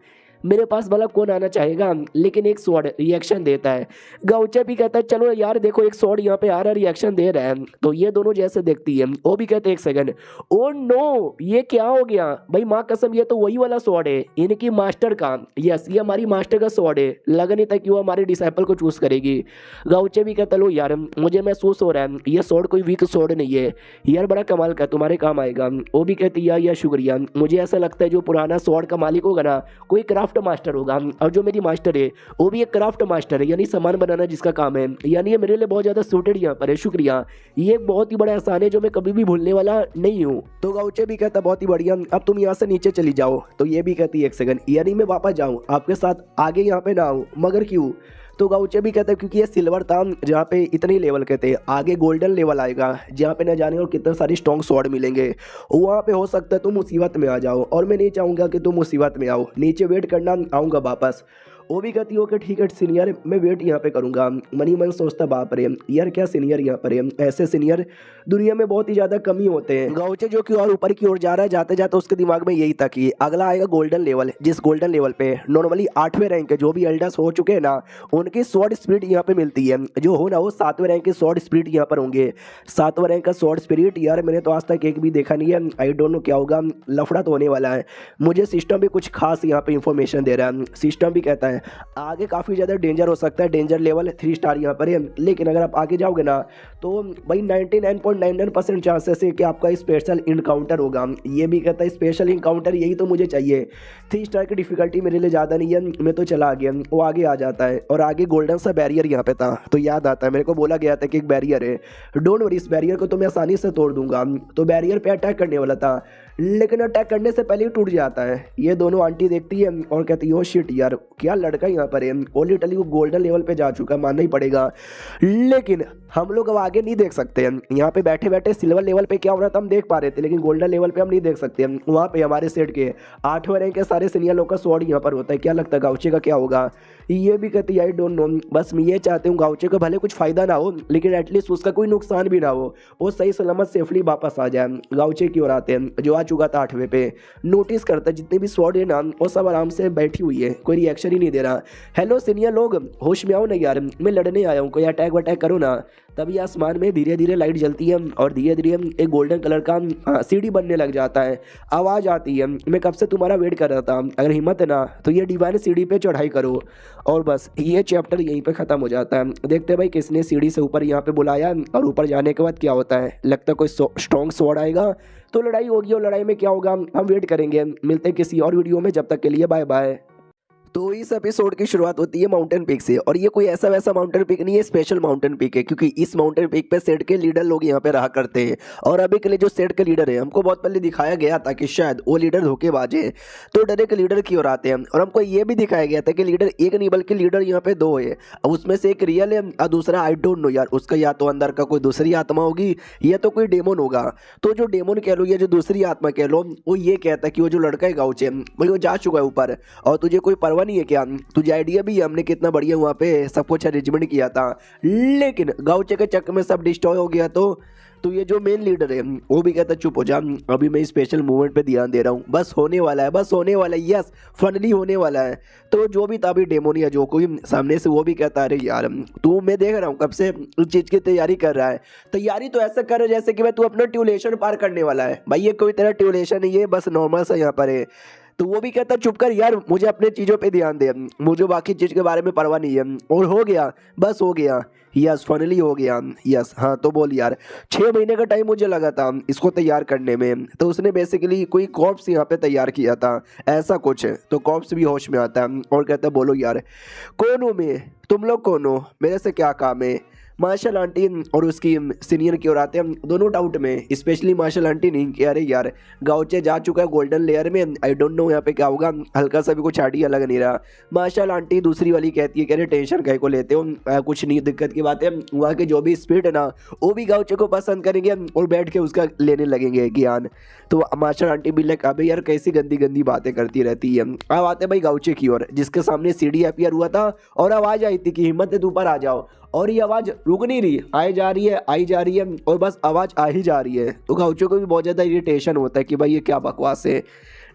A: मेरे पास भला कौन आना चाहेगा, लेकिन एक स्वॉर्ड रिएक्शन देता है। गाउचे भी कहता है चलो यार देखो एक स्वॉर्ड यहाँ पे आ रहा है रिएक्शन दे रहा है। तो ये दोनों जैसे देखती है वो भी कहते एक सेकंड ओ नो ये क्या हो गया भाई, माँ कसम ये तो वही वाला स्वॉर्ड है इनकी मास्टर का, यस ये हमारी मास्टर का स्वॉर्ड है, लगा नहीं था कि वो हमारे डिसाइपल को चूज करेगी। गाउचे भी कहता लो यार मुझे महसूस हो रहा है ये स्वॉर्ड कोई वीक स्वॉर्ड नहीं है यार, बड़ा कमाल का तुम्हारे काम आएगा। वो भी कहती यार शुक्रिया, मुझे ऐसा लगता है जो पुराना स्वॉर्ड का मालिक होगा ना कोई क्राफ्ट
B: क्राफ्ट मास्टर होगा, और जो मेरी मास्टर है वो भी एक क्राफ्ट मास्टर है, यानी सामान बनाना जिसका काम है, यानी ये मेरे लिए बहुत ज़्यादा सूटेड यहाँ पर है। शुक्रिया, ये एक बहुत ही बड़ा एहसान है जो मैं कभी भी भूलने वाला नहीं हूँ।
A: तो गाउचे भी कहता बहुत ही बढ़िया, अब तुम यहाँ से नीचे चली जाओ। तो ये भी कहती है एक सेकंड, यानी मैं वापस जाऊँ आपके साथ, आगे यहाँ पे ना आऊँ, मगर क्यों? तो गाउचे भी कहता है क्योंकि ये सिल्वर था जहाँ पे इतने ही लेवल के थे, आगे गोल्डन लेवल आएगा जहाँ पे न जाने और कितने सारे स्ट्रॉन्ग स्वॉर्ड मिलेंगे, वहाँ पे हो सकता है तुम मुसीबत में आ जाओ, और मैं नहीं चाहूँगा कि तुम मुसीबत में आओ। नीचे वेट करना, आऊँगा वापस। वो भी कहती हो कि ठीक है सीनियर, मैं वेट यहाँ पे करूँगा। मनी मन सोचता बाप रे यार क्या सीनियर यहाँ पर है, ऐसे सीनियर दुनिया में बहुत ही ज़्यादा कमी होते हैं। गाउचे जो कि और ऊपर की ओर जा रहा है, जाते जाते उसके दिमाग में यही था कि अगला आएगा गोल्डन लेवल, जिस गोल्डन लेवल पे नॉर्मली 8वें रैंक के जो भी एल्डर्स हो चुके हैं ना, उनकी स्वॉर्ड स्पिरिट यहाँ पे मिलती है। जो हो ना वो 7वें रैंक के स्वॉर्ड स्पिरिट यहाँ पर होंगे। 7वां रैंक का स्वॉर्ड स्पिरिट यार मैंने तो आज तक एक भी देखा नहीं है, आई डोंट नो क्या होगा, लफड़ा तो होने वाला है। मुझे सिस्टम भी कुछ खास यहाँ पे इंफॉर्मेशन दे रहा है। सिस्टम भी कहता है आगे काफ़ी ज़्यादा डेंजर हो सकता है, डेंजर लेवल 3 स्टार यहाँ पर है, लेकिन अगर आप आगे जाओगे ना तो भाई 99.99% चांसेस है कि आपका स्पेशल इनकाउंटर होगा। ये भी कहता है स्पेशल इनकाउंटर यही तो मुझे चाहिए। 3 स्टार की डिफिकल्टी मेरे लिए ज़्यादा नहीं है, मैं तो चला गया। वो आगे आ जाता है और आगे गोल्डन सा बैरियर यहाँ पे था, तो याद आता है मेरे को बोला गया था कि एक बैरियर है, डोंट वरी इस बैरियर को तो मैं आसानी से तोड़ दूंगा। तो बैरियर पे अटैक करने वाला था, लेकिन अटैक करने से पहले ही टूट जाता है। ये दोनों आंटी देखती है और कहती है ओ शिट यार क्या लड़का यहाँ पर है, ऑलरेडी वो गोल्डन लेवल पे जा चुका, मानना ही पड़ेगा। लेकिन हम लोग अब आगे नहीं देख सकते हैं, यहाँ पे बैठे बैठे सिल्वर लेवल पे क्या हो रहा था हम देख पा रहे थे, लेकिन गोल्डन लेवल पे हम नहीं देख सकते। वहाँ पे हमारे सेट के 8वें रैंक के सारे सीनियर लोग का स्वॉर्ड यहाँ पर होता है। क्या लगता है गाउचे का क्या होगा? ये भी कहती है आई डोंट नो, बस मैं ये चाहती हूँ गाउचे को भले कुछ फायदा ना हो, लेकिन एटलीस्ट उसका कोई नुकसान भी ना हो, वो सही सलामत सेफली वापस आ जाए। गाउचे की ओर आते हैं जो आ चुका था 8वें पे, नोटिस करता है जितने भी स्वॉर्ड है ना वो सब आराम से बैठी हुई है, कोई रिएक्शन ही नहीं दे रहा। हेलो सीनियर लोग, होश में आओ ना यार, मैं लड़ने आया हूँ, कोई अटैक वटैक करो ना। तभी आसमान में धीरे धीरे लाइट जलती है और धीरे धीरे एक गोल्डन कलर का सीढ़ी बनने लग जाता है। आवाज़ आती है मैं कब से तुम्हारा वेट कर रहा था, अगर हिम्मत है ना तो ये डिवाइन सीढ़ी पे चढ़ाई करो। और बस ये चैप्टर यहीं पे ख़त्म हो जाता है। देखते हैं भाई किसने सीढ़ी से ऊपर यहाँ पे बुलाया और ऊपर जाने के बाद क्या होता है। लगता है कोई स्ट्रॉन्ग स्वॉर्ड आएगा तो लड़ाई होगी, और लड़ाई में क्या होगा हम वेट करेंगे। मिलते हैं किसी और वीडियो में, जब तक के लिए बाय बाय। तो इस एपिसोड की शुरुआत होती है माउंटेन पीक से, और ये कोई ऐसा वैसा माउंटेन पीक नहीं है, स्पेशल माउंटेन पीक है, क्योंकि इस माउंटेन पीक पे सेट के लीडर लोग यहाँ पे रहा करते हैं। और अभी के लिए जो सेट के लीडर है हमको बहुत पहले दिखाया गया था कि शायद वो लीडर धोखेबाज है, तो डायरेक्ट लीडर की ओर आते हैं। और हमको ये भी दिखाया गया था कि लीडर एक नहीं बल्कि लीडर यहाँ पे 2 है, अब उसमें से एक रियल है और दूसरा आई डोंट नो यार, उसका या तो अंदर का कोई दूसरी आत्मा होगी या तो कोई डेमन होगा। तो जो डेमन कह लो या जो दूसरी आत्मा कह लो, वो ये कहता है कि वो जो लड़का है गाउचे भाई वो जा चुका है ऊपर, और तुझे कोई परवाह नहीं है क्या, तुझे आइडिया भी है हमने कितना बढ़िया वहाँ पे सब कुछ अरेंजमेंट किया था, लेकिन गाउचे के चक्कर में सब डिस्ट्रॉय हो गया। तो ये जो मेन लीडर है वो भी कहता चुप हो जा, अभी मैं स्पेशल मूवमेंट पे ध्यान दे रहा हूँ, बस होने वाला है, बस होने वाला है, यस फाइनली होने वाला है। तो जो भी था अभी डेमोनिया जो कोई सामने से, वो भी कहता अरे यार तू, मैं देख रहा हूँ कब से उस चीज़ की तैयारी कर रहा है, तैयारी तो ऐसा कर रहा है जैसे कि मैं तू अपना ट्यूलेशन पार करने वाला है। भाई ये कोई तरह ट्यूलेशन नहीं है, बस नॉर्मल सा यहाँ पर है। तो वो भी कहता चुप कर यार, मुझे अपने चीज़ों पे ध्यान दे, मुझे बाकी चीज़ के बारे में परवाह नहीं है। और हो गया, बस हो गया, यस फाइनली हो गया, यस हाँ। तो बोल यार 6 महीने का टाइम मुझे लगा था इसको तैयार करने में, तो उसने बेसिकली कोई कॉर्प्स यहाँ पे तैयार किया था ऐसा कुछ। तो कॉर्प्स भी होश में आता है और कहता बोलो यार कौन हो मैं, तुम लोग कौन हो, मेरे से क्या काम है। मार्शल आंटी और उसकी सीनियर की ओर आते हैं, दोनों डाउट में, स्पेशली मार्शल आंटी नहीं कि अरे यार गाउचे जा चुका है गोल्डन लेयर में, आई डोंट नो यहाँ पे क्या होगा, हल्का सा भी कुछ आइडिया लग नहीं रहा। मार्शल आंटी दूसरी वाली कहती है कि अरे टेंशन कहीं को लेते हो, कुछ नहीं दिक्कत की बात है, वहाँ के जो भी स्पीड है ना वो भी गाउचे को पसंद करेंगे और बैठ के उसका लेने लगेंगे ज्ञान। तो मार्शल आंटी भी लाइक अबे यार कैसी गंदी गंदी बातें करती रहती है। अब आते भाई गाउचे की ओर, जिसके सामने सीढ़ी अपीयर हुआ था और आवाज़ आई थी कि हिम्मत है तू ऊपर आ जाओ, और ये आवाज़ रुक नहीं रही, आई जा रही है आई जा रही है, और बस आवाज़ आ ही जा रही है। तो गाउचो को भी बहुत ज़्यादा इरिटेशन होता है कि भाई ये क्या बकवास है,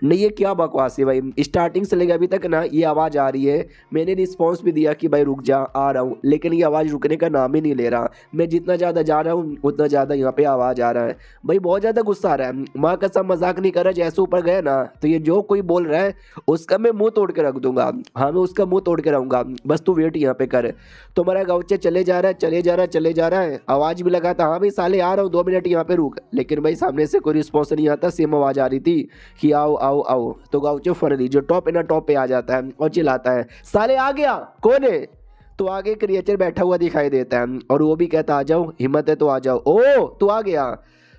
A: नहीं ये क्या बकवास है भाई, स्टार्टिंग से लेकर अभी तक ना ये आवाज़ आ रही है, मैंने रिस्पॉन्स भी दिया कि भाई रुक जा आ रहा हूँ, लेकिन ये आवाज़ रुकने का नाम ही नहीं ले रहा। मैं जितना ज़्यादा जा रहा हूँ उतना ज़्यादा यहाँ पे आवाज़ आ रहा है। भाई बहुत ज़्यादा गुस्सा आ रहा है, माँ का सब मजाक नहीं कर रहा, जैसे ऊपर गया ना तो ये जो कोई बोल रहा है उसका मैं मुँह तोड़ के रख दूंगा, हाँ मैं उसका मुँह तोड़ के रहूँगा, बस तू वेट यहाँ पे कर। तो मेरा गाउचे चले जा रहा है चले जा रहा है चले जा रहा है, आवाज़ भी लगा था हाँ भाई साले आ रहा हूँ 2 मिनट यहाँ पे रुक, लेकिन भाई सामने से कोई रिस्पॉन्स नहीं आता। सेम आवाज़ आ रही थी कि आओ
B: आओ आओ। तो गाउचे फाइनली जो टॉप इन टॉप पे आ जाता है और चिल्लाता है, साले आ गया, कौन है? तो आगे क्रिएचर बैठा हुआ दिखाई देता है और वो भी कहता आ जाओ, हिम्मत है तो आ जाओ। ओ तू आ गया।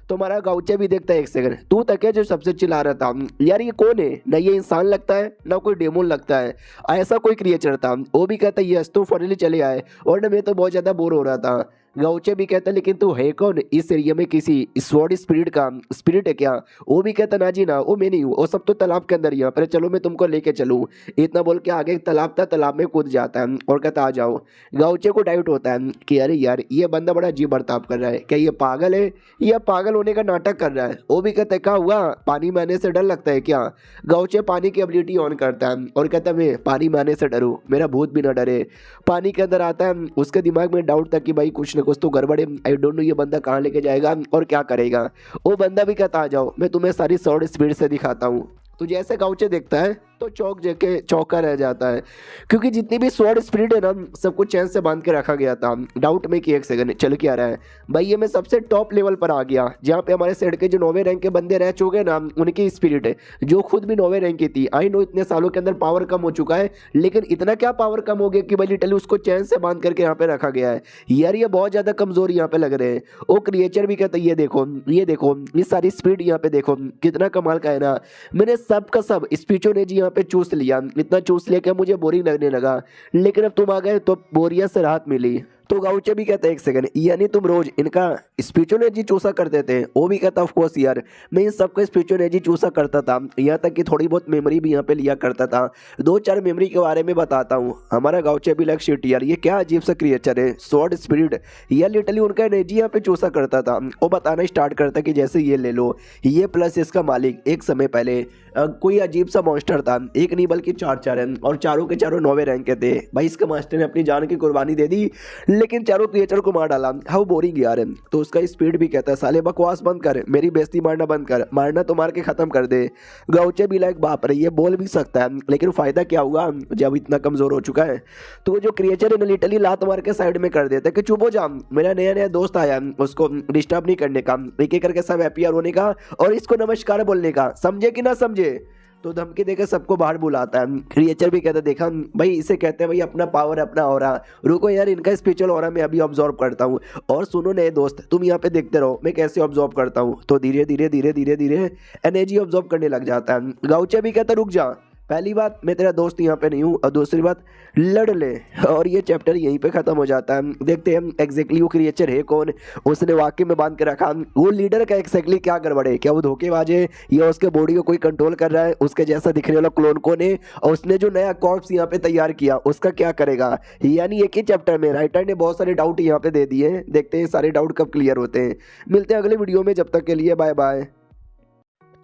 B: तो हमारा गाउचे भी देखता है, एक सेकंड, तू तक है जो सबसे चिल्ला रहा था यार, ये कौन है? ना ये इंसान लगता है ना कोई डेमोन लगता है, ऐसा कोई क्रिएचर था। वो भी कहता है यस, तो फाइनली चले आए और ना मैं तो बहुत ज़्यादा बोर हो रहा था। गाउचे भी कहता है लेकिन तू है कौन? इस एरिया में किसी स्वॉर्ड स्पिरिट का स्पिरिट है क्या? वो भी कहता ना जी ना, वो मैं नहीं हूँ, वो सब तो तालाब के अंदर ही है, पर चलो मैं तुमको लेके चलूँ। इतना बोल के आगे एक तालाब था, तालाब में कूद जाता है और कहता आ जाओ। गाउचे को डाउट होता है कि अरे यार ये बंदा बड़ा अजीब बर्ताव कर रहा है, क्या ये पागल है या पागल होने का नाटक कर रहा है? वो भी कहता है क्या हुआ, पानी में आने से डर लगता है क्या? गाउचे पानी की एबिलिटी ऑन करता है और कहता है मैं पानी में आने से डरूँ, मेरा भूत भी ना डरे। पानी के अंदर आता है, उसके दिमाग में डाउट था कि भाई कुछ ना कुछ तो गड़बड़ है, आई डोंट नो ये बंदा कहाँ लेके जाएगा और क्या करेगा। वो बंदा भी कहता आ जाओ, मैं तुम्हें सारी स्वॉर्ड स्पीड से दिखाता हूँ। तो जैसे गाउचे देखता है तो चौका रह जाता है, क्योंकि जितनी भी स्वॉर्ड स्पिरिट है ना सब कुछ चैन से बांध के रखा गया था। डाउट में कि एक सेकंड चल क्या रहा है भाई, ये मैं सबसे टॉप लेवल पर आ गया जहाँ पे हमारे सेट के जो 9वें रैंक के बंदे रह चुके ना, उनकी स्पिरिट है जो खुद भी 9वें रैंक की थी। आई नो इतने सालों के अंदर पावर कम हो चुका है, लेकिन इतना क्या पावर कम हो गया कि भाई लिटरली उसको चैन से बांध करके यहाँ पे रखा गया है। यार ये बहुत ज़्यादा कमजोर यहाँ पे लग रहे हैं। वो क्रिएचर भी कहता है ये देखो ये सारी स्पीड यहाँ पे देखो कितना कमाल का है ना, मैंने सब का सब स्पीचो ने जी यहाँ पे चूस लिया, इतना चूस लिया कि मुझे बोरिंग लगने लगा, लेकिन अब तुम आ गए तो बोरियत से राहत मिली। तो गाउचे भी कहता है एक सेकंड, यानी तुम रोज इनका स्पिरिचुअलिटी चूसा करते थे? वो भी कहता ऑफ कोर्स यार, मैं इन सबका स्पिरिचुअलिटी चूसा करता था, यहाँ तक कि थोड़ी बहुत मेमोरी भी यहाँ पे लिया करता था। 2-4 मेमोरी के बारे में बताता हूँ। हमारा गाउचे भी लग शिट यार, ये क्या अजीब सा क्रिएचर है, स्वॉर्ड स्पिरिट, यार लिटरली उनका एनर्जी यहाँ पे चूसा करता था। वो बताना स्टार्ट करता कि जैसे ये ले लो, ये प्लस इसका मालिक एक समय पहले कोई अजीब सा मॉन्स्टर था, एक नहीं बल्कि 4 है और चारों के चारों 9वें रैंक के थे। भाई इसके मास्टर ने अपनी जान की कुर्बानी दे दी, लेकिन चारों क्रिएचर को मार डाला। हाउ बोरिंग यार है। तो उसका स्पीड भी कहता है साले बकवास बंद कर, मेरी बेइज्जती मारना बंद कर, मारना तो मार के खत्म कर दे। गाउचे भी लाइक बाप रे, ये बोल भी सकता है, लेकिन फायदा क्या हुआ जब इतना कमजोर हो चुका है। तो जो क्रिएचर है लिटरली लात मार के साइड में कर देता है कि चुप हो जा, मेरा नया नया दोस्त आया, उसको डिस्टर्ब नहीं करने का, एक एक करके सब हैप्पी होने का और इसको नमस्कार बोलने का, समझे कि ना समझे? तो धमकी देकर सबको बाहर बुलाता है। क्रिएचर भी कहता है देखा भाई, इसे कहते हैं भाई अपना पावर अपना ऑरा, रुको यार इनका स्पिरिचुअल ऑरा मैं अभी ऑब्जर्व करता हूँ। और सुनो नए दोस्त, तुम यहाँ पे देखते रहो मैं कैसे ऑब्जर्व करता हूँ। तो धीरे धीरे एनर्जी ऑब्जर्व करने लग जाता है। गाउचे भी कहता रुक जा, पहली बात मैं तेरा दोस्त यहाँ पे नहीं हूँ, और दूसरी बात लड़ ले। और ये चैप्टर यहीं पे खत्म हो जाता है। देखते हैं एग्जैक्टली वो क्रिएचर है कौन, उसने वाकई में बांध के रखा, वो लीडर का एग्जैक्टली क्या गड़बड़ है, क्या वो धोखेबाज है या उसके बॉडी को कोई कंट्रोल कर रहा है, उसके जैसा दिखने वाला क्लोन कौन है, और उसने जो नया कॉर्प्स यहाँ पे तैयार किया उसका क्या करेगा। यानी एक ही चैप्टर में राइटर ने बहुत सारे डाउट यहाँ पे दे दिए। देखते हैं सारे डाउट कब क्लियर होते हैं। मिलते हैं अगले वीडियो में, जब तक के लिए बाय बाय।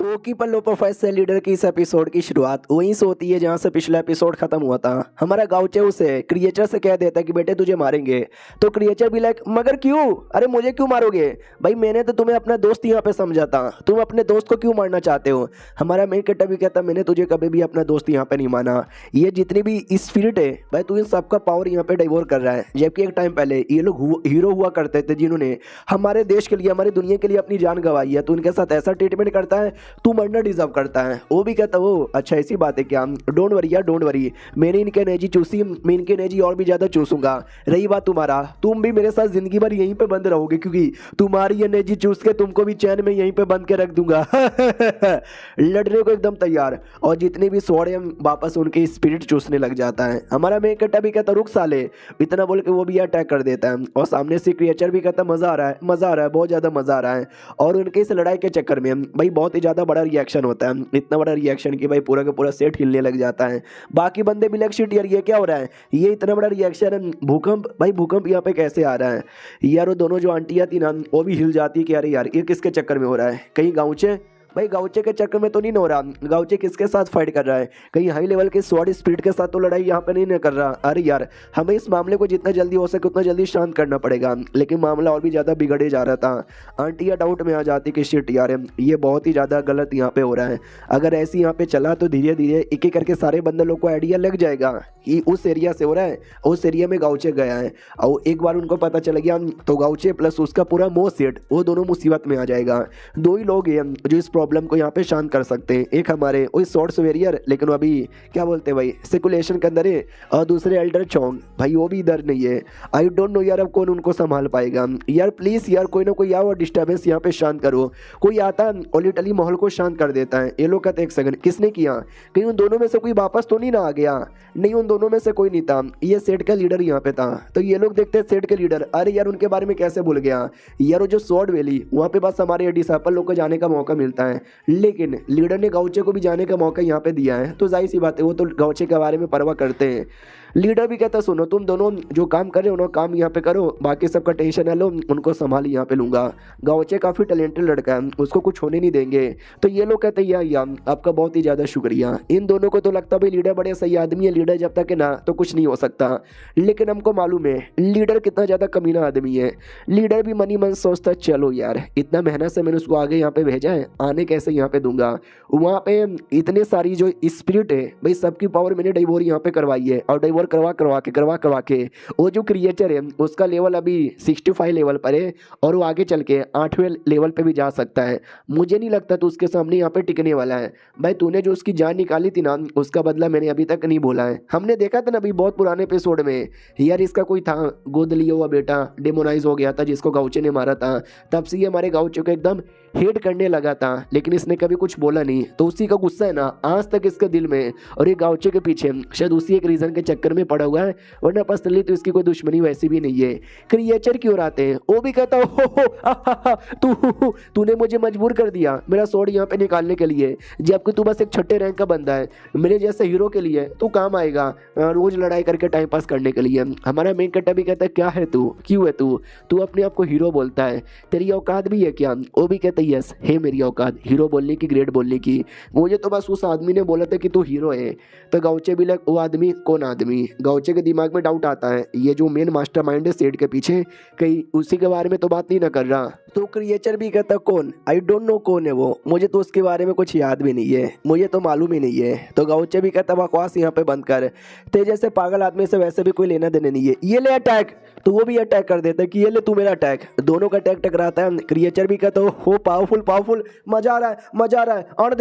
B: तो कीपर लो प्रोफाइल से लीडर की इस एपिसोड की शुरुआत वहीं से होती है जहां से पिछला एपिसोड खत्म हुआ था। हमारा गाउचे उसे क्रिएचर से कह देता है कि बेटे तुझे मारेंगे। तो क्रिएचर भी लाइक मगर क्यों, अरे मुझे क्यों मारोगे भाई, मैंने तो तुम्हें अपना दोस्त यहाँ पे समझा था, तुम अपने दोस्त को क्यों मारना चाहते हो। हमारा मेन कैरेक्टर भी कहता मैंने तुझे कभी भी अपना दोस्त यहाँ पे नहीं माना, ये जितनी भी स्पिरिट है भाई तू इन सबका पावर यहाँ पे डिवोर कर रहा है। जबकि एक टाइम पहले ये लोग हीरो हुआ करते थे जिन्होंने हमारे देश के लिए हमारी दुनिया के लिए अपनी जान गंवाई है, तो उनके साथ ऐसा ट्रीटमेंट करता है, तू मरना डिजर्व करता है। वो भी कहता वो अच्छा ऐसी बात है क्या, डोंट वरी यार डोंट वरी, मैंने इनकी एनर्जी चूसी, मैं इनकी एनर्जी और भी ज्यादा चूसूंगा। रही बात तुम्हारा, तुम भी मेरे साथ जिंदगी भर यहीं पे बंद रहोगे, क्योंकि तुम्हारी एनर्जी चूस के तुमको भी चैन में यहीं पे बंद के रख दूंगा। लड़ने को एकदम तैयार, और जितने भी स्वॉर्ड है वापस उनके स्पिरिट चूसने लग जाता है। हमारा मेन कैरेक्टर भी कहता रुक साले, इतना बोल के वो भी अटैक कर देता है। और सामने से क्रिएचर भी कहता मजा आ रहा है, मजा आ रहा है, बहुत ज्यादा मजा आ रहा है। और उनके इस लड़ाई के चक्कर में भाई बहुत ही ज्यादा बड़ा रिएक्शन होता है, इतना बड़ा रिएक्शन कि भाई पूरा का पूरा सेट हिलने लग जाता है। बाकी बंदे भी लग शिट यार ये क्या हो रहा है, ये इतना बड़ा रिएक्शन है, भूकंप भाई भूकंप यहाँ पे कैसे आ रहा है यार। वो दोनों जो आंटियां थी ना वो भी हिल जाती है कि अरे यार ये किसके चक्कर में हो रहा है, कहीं गाँवचे भाई गाउचे के चक्कर में तो नहीं हो रहा, गाउचे किसके साथ फाइट कर रहा है, कहीं हाई लेवल के स्वॉर्ड स्पिरिट के साथ तो लड़ाई यहाँ पे नहीं कर रहा। अरे यार हमें इस मामले को जितना जल्दी हो सके उतना जल्दी शांत करना पड़ेगा, लेकिन मामला और भी ज़्यादा बिगड़े जा रहा था। आंटिया डाउट में आ जाती कि शिट यार ये बहुत ही ज़्यादा गलत यहाँ पे हो रहा है, अगर ऐसे यहाँ पे चला तो धीरे धीरे एक एक करके सारे बंदे लोग को आइडिया लग जाएगा कि उस एरिया से हो रहा है, उस एरिया में गाउचे गया है और एक बार उनको पता चल गया तो गाउचे प्लस उसका पूरा मो सेट वो दोनों मुसीबत में आ जाएगा। दो ही लोग हैं जो इस प्रॉब्लम को यहाँ पे शांत कर सकते हैं, एक हमारे वही शॉर्ट्स वेरियर लेकिन वो अभी क्या बोलते हैं भाई सिकुलेशन के अंदर है, और दूसरे एल्डर चौंग भाई वो भी इधर नहीं है। आई डोंट नो यार अब कौन उनको संभाल पाएगा यार, प्लीज़ यार कोई ना कोई आओ और डिस्टर्बेंस यहाँ पे शांत करो। कोई आता है और लिटरली माहौल को शांत कर देता है। ये लोग कहते एक सेकंड किसने किया, कहीं उन दोनों में से कोई वापस तो नहीं ना आ गया, नहीं उन दोनों में से कोई नहीं था, ये सेट का लीडर यहाँ पे था। तो ये लोग देखते हैं सेट के लीडर, अरे यार उनके बारे में कैसे भूल गया यार, वो जो स्वॉर्ड वैली वहाँ पे बस हमारे डिसाइपल लोग को जाने का मौका मिलता है, लेकिन लीडर ने गाउचे को भी जाने का मौका यहाँ पे दिया है, तो जाहिर सी बात है वो तो गाउचे के बारे में परवाह करते हैं। लीडर भी कहता सुनो तुम दोनों जो काम कर रहे हो ना काम यहाँ पे करो, बाकी सबका टेंशन ना लो, उनको संभाल यहाँ पे लूंगा। गाउचे काफ़ी टैलेंटेड लड़का है, उसको कुछ होने नहीं देंगे। तो ये लोग कहते हैं यार आपका बहुत ही ज़्यादा शुक्रिया। इन दोनों को तो लगता भाई लीडर बड़े सही आदमी है, लीडर जब तक है ना तो कुछ नहीं हो सकता, लेकिन हमको मालूम है लीडर कितना ज़्यादा कमीना आदमी है। लीडर भी मनी मन सोचता चलो यार इतना मेहनत से मैंने उसको आगे यहाँ पे भेजा है, आने कैसे यहाँ पे दूंगा। वहाँ पे इतने सारी जो स्पिरिट है भाई सबकी पावर मैंने डाइवोर यहाँ पे करवाई है, और डाइवोर करवा के वो जो क्रिएचर है उसका लेवल अभी 65 लेवल पर है, और वो आगे चल के 8वें लेवल पे भी जा सकता है। मुझे नहीं लगता तो उसके सामने यहाँ पे टिकने वाला है। भाई तूने जो उसकी जान निकाली थी ना उसका बदला मैंने अभी तक नहीं बोला है। हमने देखा था ना अभी बहुत पुराने एपिसोड में यार इसका कोई था गोद लिया हुआ बेटा डेमोनाइज हो गया था जिसको गाउचे ने मारा था, तब से ये हमारे गाउचे को एकदम हेट करने लगा था, लेकिन इसने कभी कुछ बोला नहीं, तो उसी का गुस्सा है ना आज तक इसके दिल में, और ये गाउचे के पीछे शायद उसी एक रीजन के चक्कर में पड़ा हुआ है, वरना पर्सनली तो इसकी कोई दुश्मनी वैसी भी नहीं है। क्रिएचर की ओर आते हैं, वो भी कहता हो तूने मुझे मजबूर कर दिया मेरा स्वॉर्ड यहाँ पे निकालने के लिए, जबकि तू बस एक छठे रैंक का बंदा है, मेरे जैसे हीरो के लिए तू काम आएगा रोज लड़ाई करके टाइम पास करने के लिए। हमारा मेन कट्टा भी कहता है क्या है तू, क्यों है तू अपने आप को हीरो बोलता है, तेरी औकात भी है क्या। वो भी कहता है यस है मेरी औकात हीरो बोलने की, ग्रेट बोलने की, मुझे तो बस उस आदमी ने बोला था कि तू हीरो है। तो गाउचे भी लग वो आदमी कौन आदमी, गाउचे के दिमाग में डाउट आता है ये जो मेन मास्टरमाइंड है सेट के पीछे कहीं उसी के बारे में तो बात नहीं ना कर रहा। तो क्रिएचर भी कहता कौन, आई डोंट नो कौन है वो, मुझे तो उसके बारे में कुछ याद भी नहीं है, मुझे तो मालूम ही नहीं है। तो गाउचे भी कहता बकवास यहाँ पे बंद कर, ते जैसे पागल आदमी से वैसे भी कोई लेना देना नहीं है, ये ले अटैक, तो वो भी अटैक कर देता है कि ये ले तू मेरा अटैक, दोनों का अटैक टकराता है। क्रिएचर भी कहता हो पावरफुल मजा आ रहा है और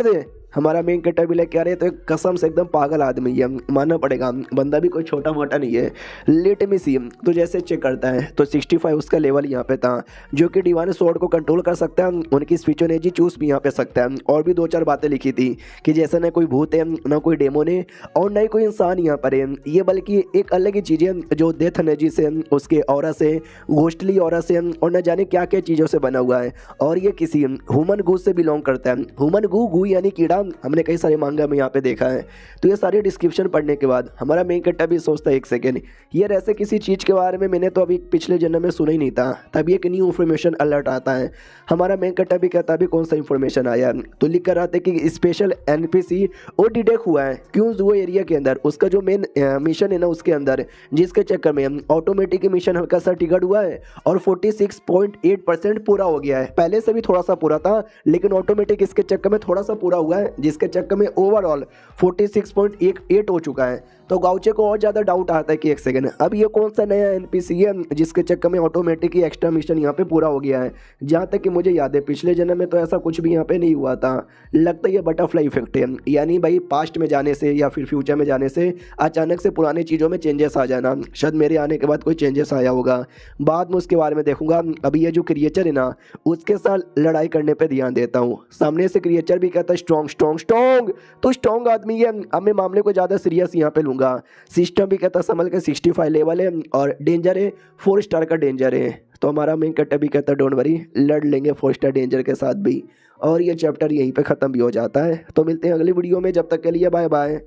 B: दे। हमारा मेन कैरेक्टर भी लेके आ रहे तो एक कसम से एकदम पागल आदमी है, मानना पड़ेगा, बंदा भी कोई छोटा मोटा नहीं है। लेट मी सी तो जैसे चेक करता है तो 65 उसका लेवल यहाँ पे था, जो कि डिवाइन स्वॉर्ड को कंट्रोल कर सकता है, उनकी स्पिरिचुअल एनर्जी चूज भी यहाँ पे सकता है। और भी 2-4 बातें लिखी थी कि जैसे ना कोई भूत है ना कोई डेमोन है और ना ही कोई इंसान यहाँ पर है, ये बल्कि एक अलग ही चीज़ है जो डेथ एनर्जी से, उसके ऑरा से, घोस्टली ऑरा से और न जाने क्या क्या चीज़ों से बना हुआ है, और ये किसी ह्यूमन गू से बिलोंग करता है। ह्यूमन गू यानी कीड़ा हमने कई सारे मांगा में यहाँ पे देखा है। तो ये सारे डिस्क्रिप्शन पढ़ने के बाद हमारा मेन कैरेक्टर भी सोचता है एक सेकेंड यार ऐसे किसी चीज़ के बारे में मैंने तो अभी पिछले जन्म में सुना ही नहीं था, तभी एक न्यू इन्फॉर्मेशन अलर्ट आता है। हमारा मेन कैरेक्टर भी कहता अभी कौन सा इन्फॉर्मेशन आया, तो लिख कर आते कि स्पेशल NPC वो डिटेक्ट हुआ है क्यों वो एरिया के अंदर, उसका जो मेन मिशन है ना उसके अंदर, जिसके चक्कर में ऑटोमेटिक मिशन हल्का सा टिकट हुआ है और 46.8% पूरा हो गया है। पहले से भी थोड़ा सा पूरा था लेकिन ऑटोमेटिक इसके चक्कर में थोड़ा सा पूरा हुआ है, जिसके चक्कर में ओवरऑल 46.8 हो चुका है। तो गाउचे को और ज़्यादा डाउट आता है कि एक सेकंड अब ये कौन सा नया NPC है जिसके चक्कर में ऑटोमेटिक ही एक्स्ट्रा मिशन यहाँ पे पूरा हो गया है। जहाँ तक कि मुझे याद है पिछले जन्म में तो ऐसा कुछ भी यहाँ पे नहीं हुआ था। लगता है ये बटरफ्लाई इफेक्ट है, यानी भाई पास्ट में जाने से या फिर फ्यूचर में जाने से अचानक से पुरानी चीज़ों में चेंजेस आ जाना, शायद मेरे आने के बाद कोई चेंजेस आया होगा, बाद में उसके बारे में देखूंगा। अभी ये जो क्रिएचर है ना उसके साथ लड़ाई करने पर ध्यान देता हूँ। सामने से क्रिएचर भी कहता है स्ट्रॉन्ग तो स्ट्रॉन्ग आदमी है, अब मैं मामले को ज़्यादा सीरियस यहाँ पे लूँगा। सिस्टम भी कहता संभल के 65 लेवल है और डेंजर है 4 स्टार का डेंजर है। तो हमारा मेन कैरेक्टर भी कहता डोंट वरी लड़ लेंगे 4 स्टार डेंजर के साथ भी, और ये चैप्टर यहीं पे ख़त्म भी हो जाता है। तो मिलते हैं अगली वीडियो में, जब तक के लिए बाय बाय।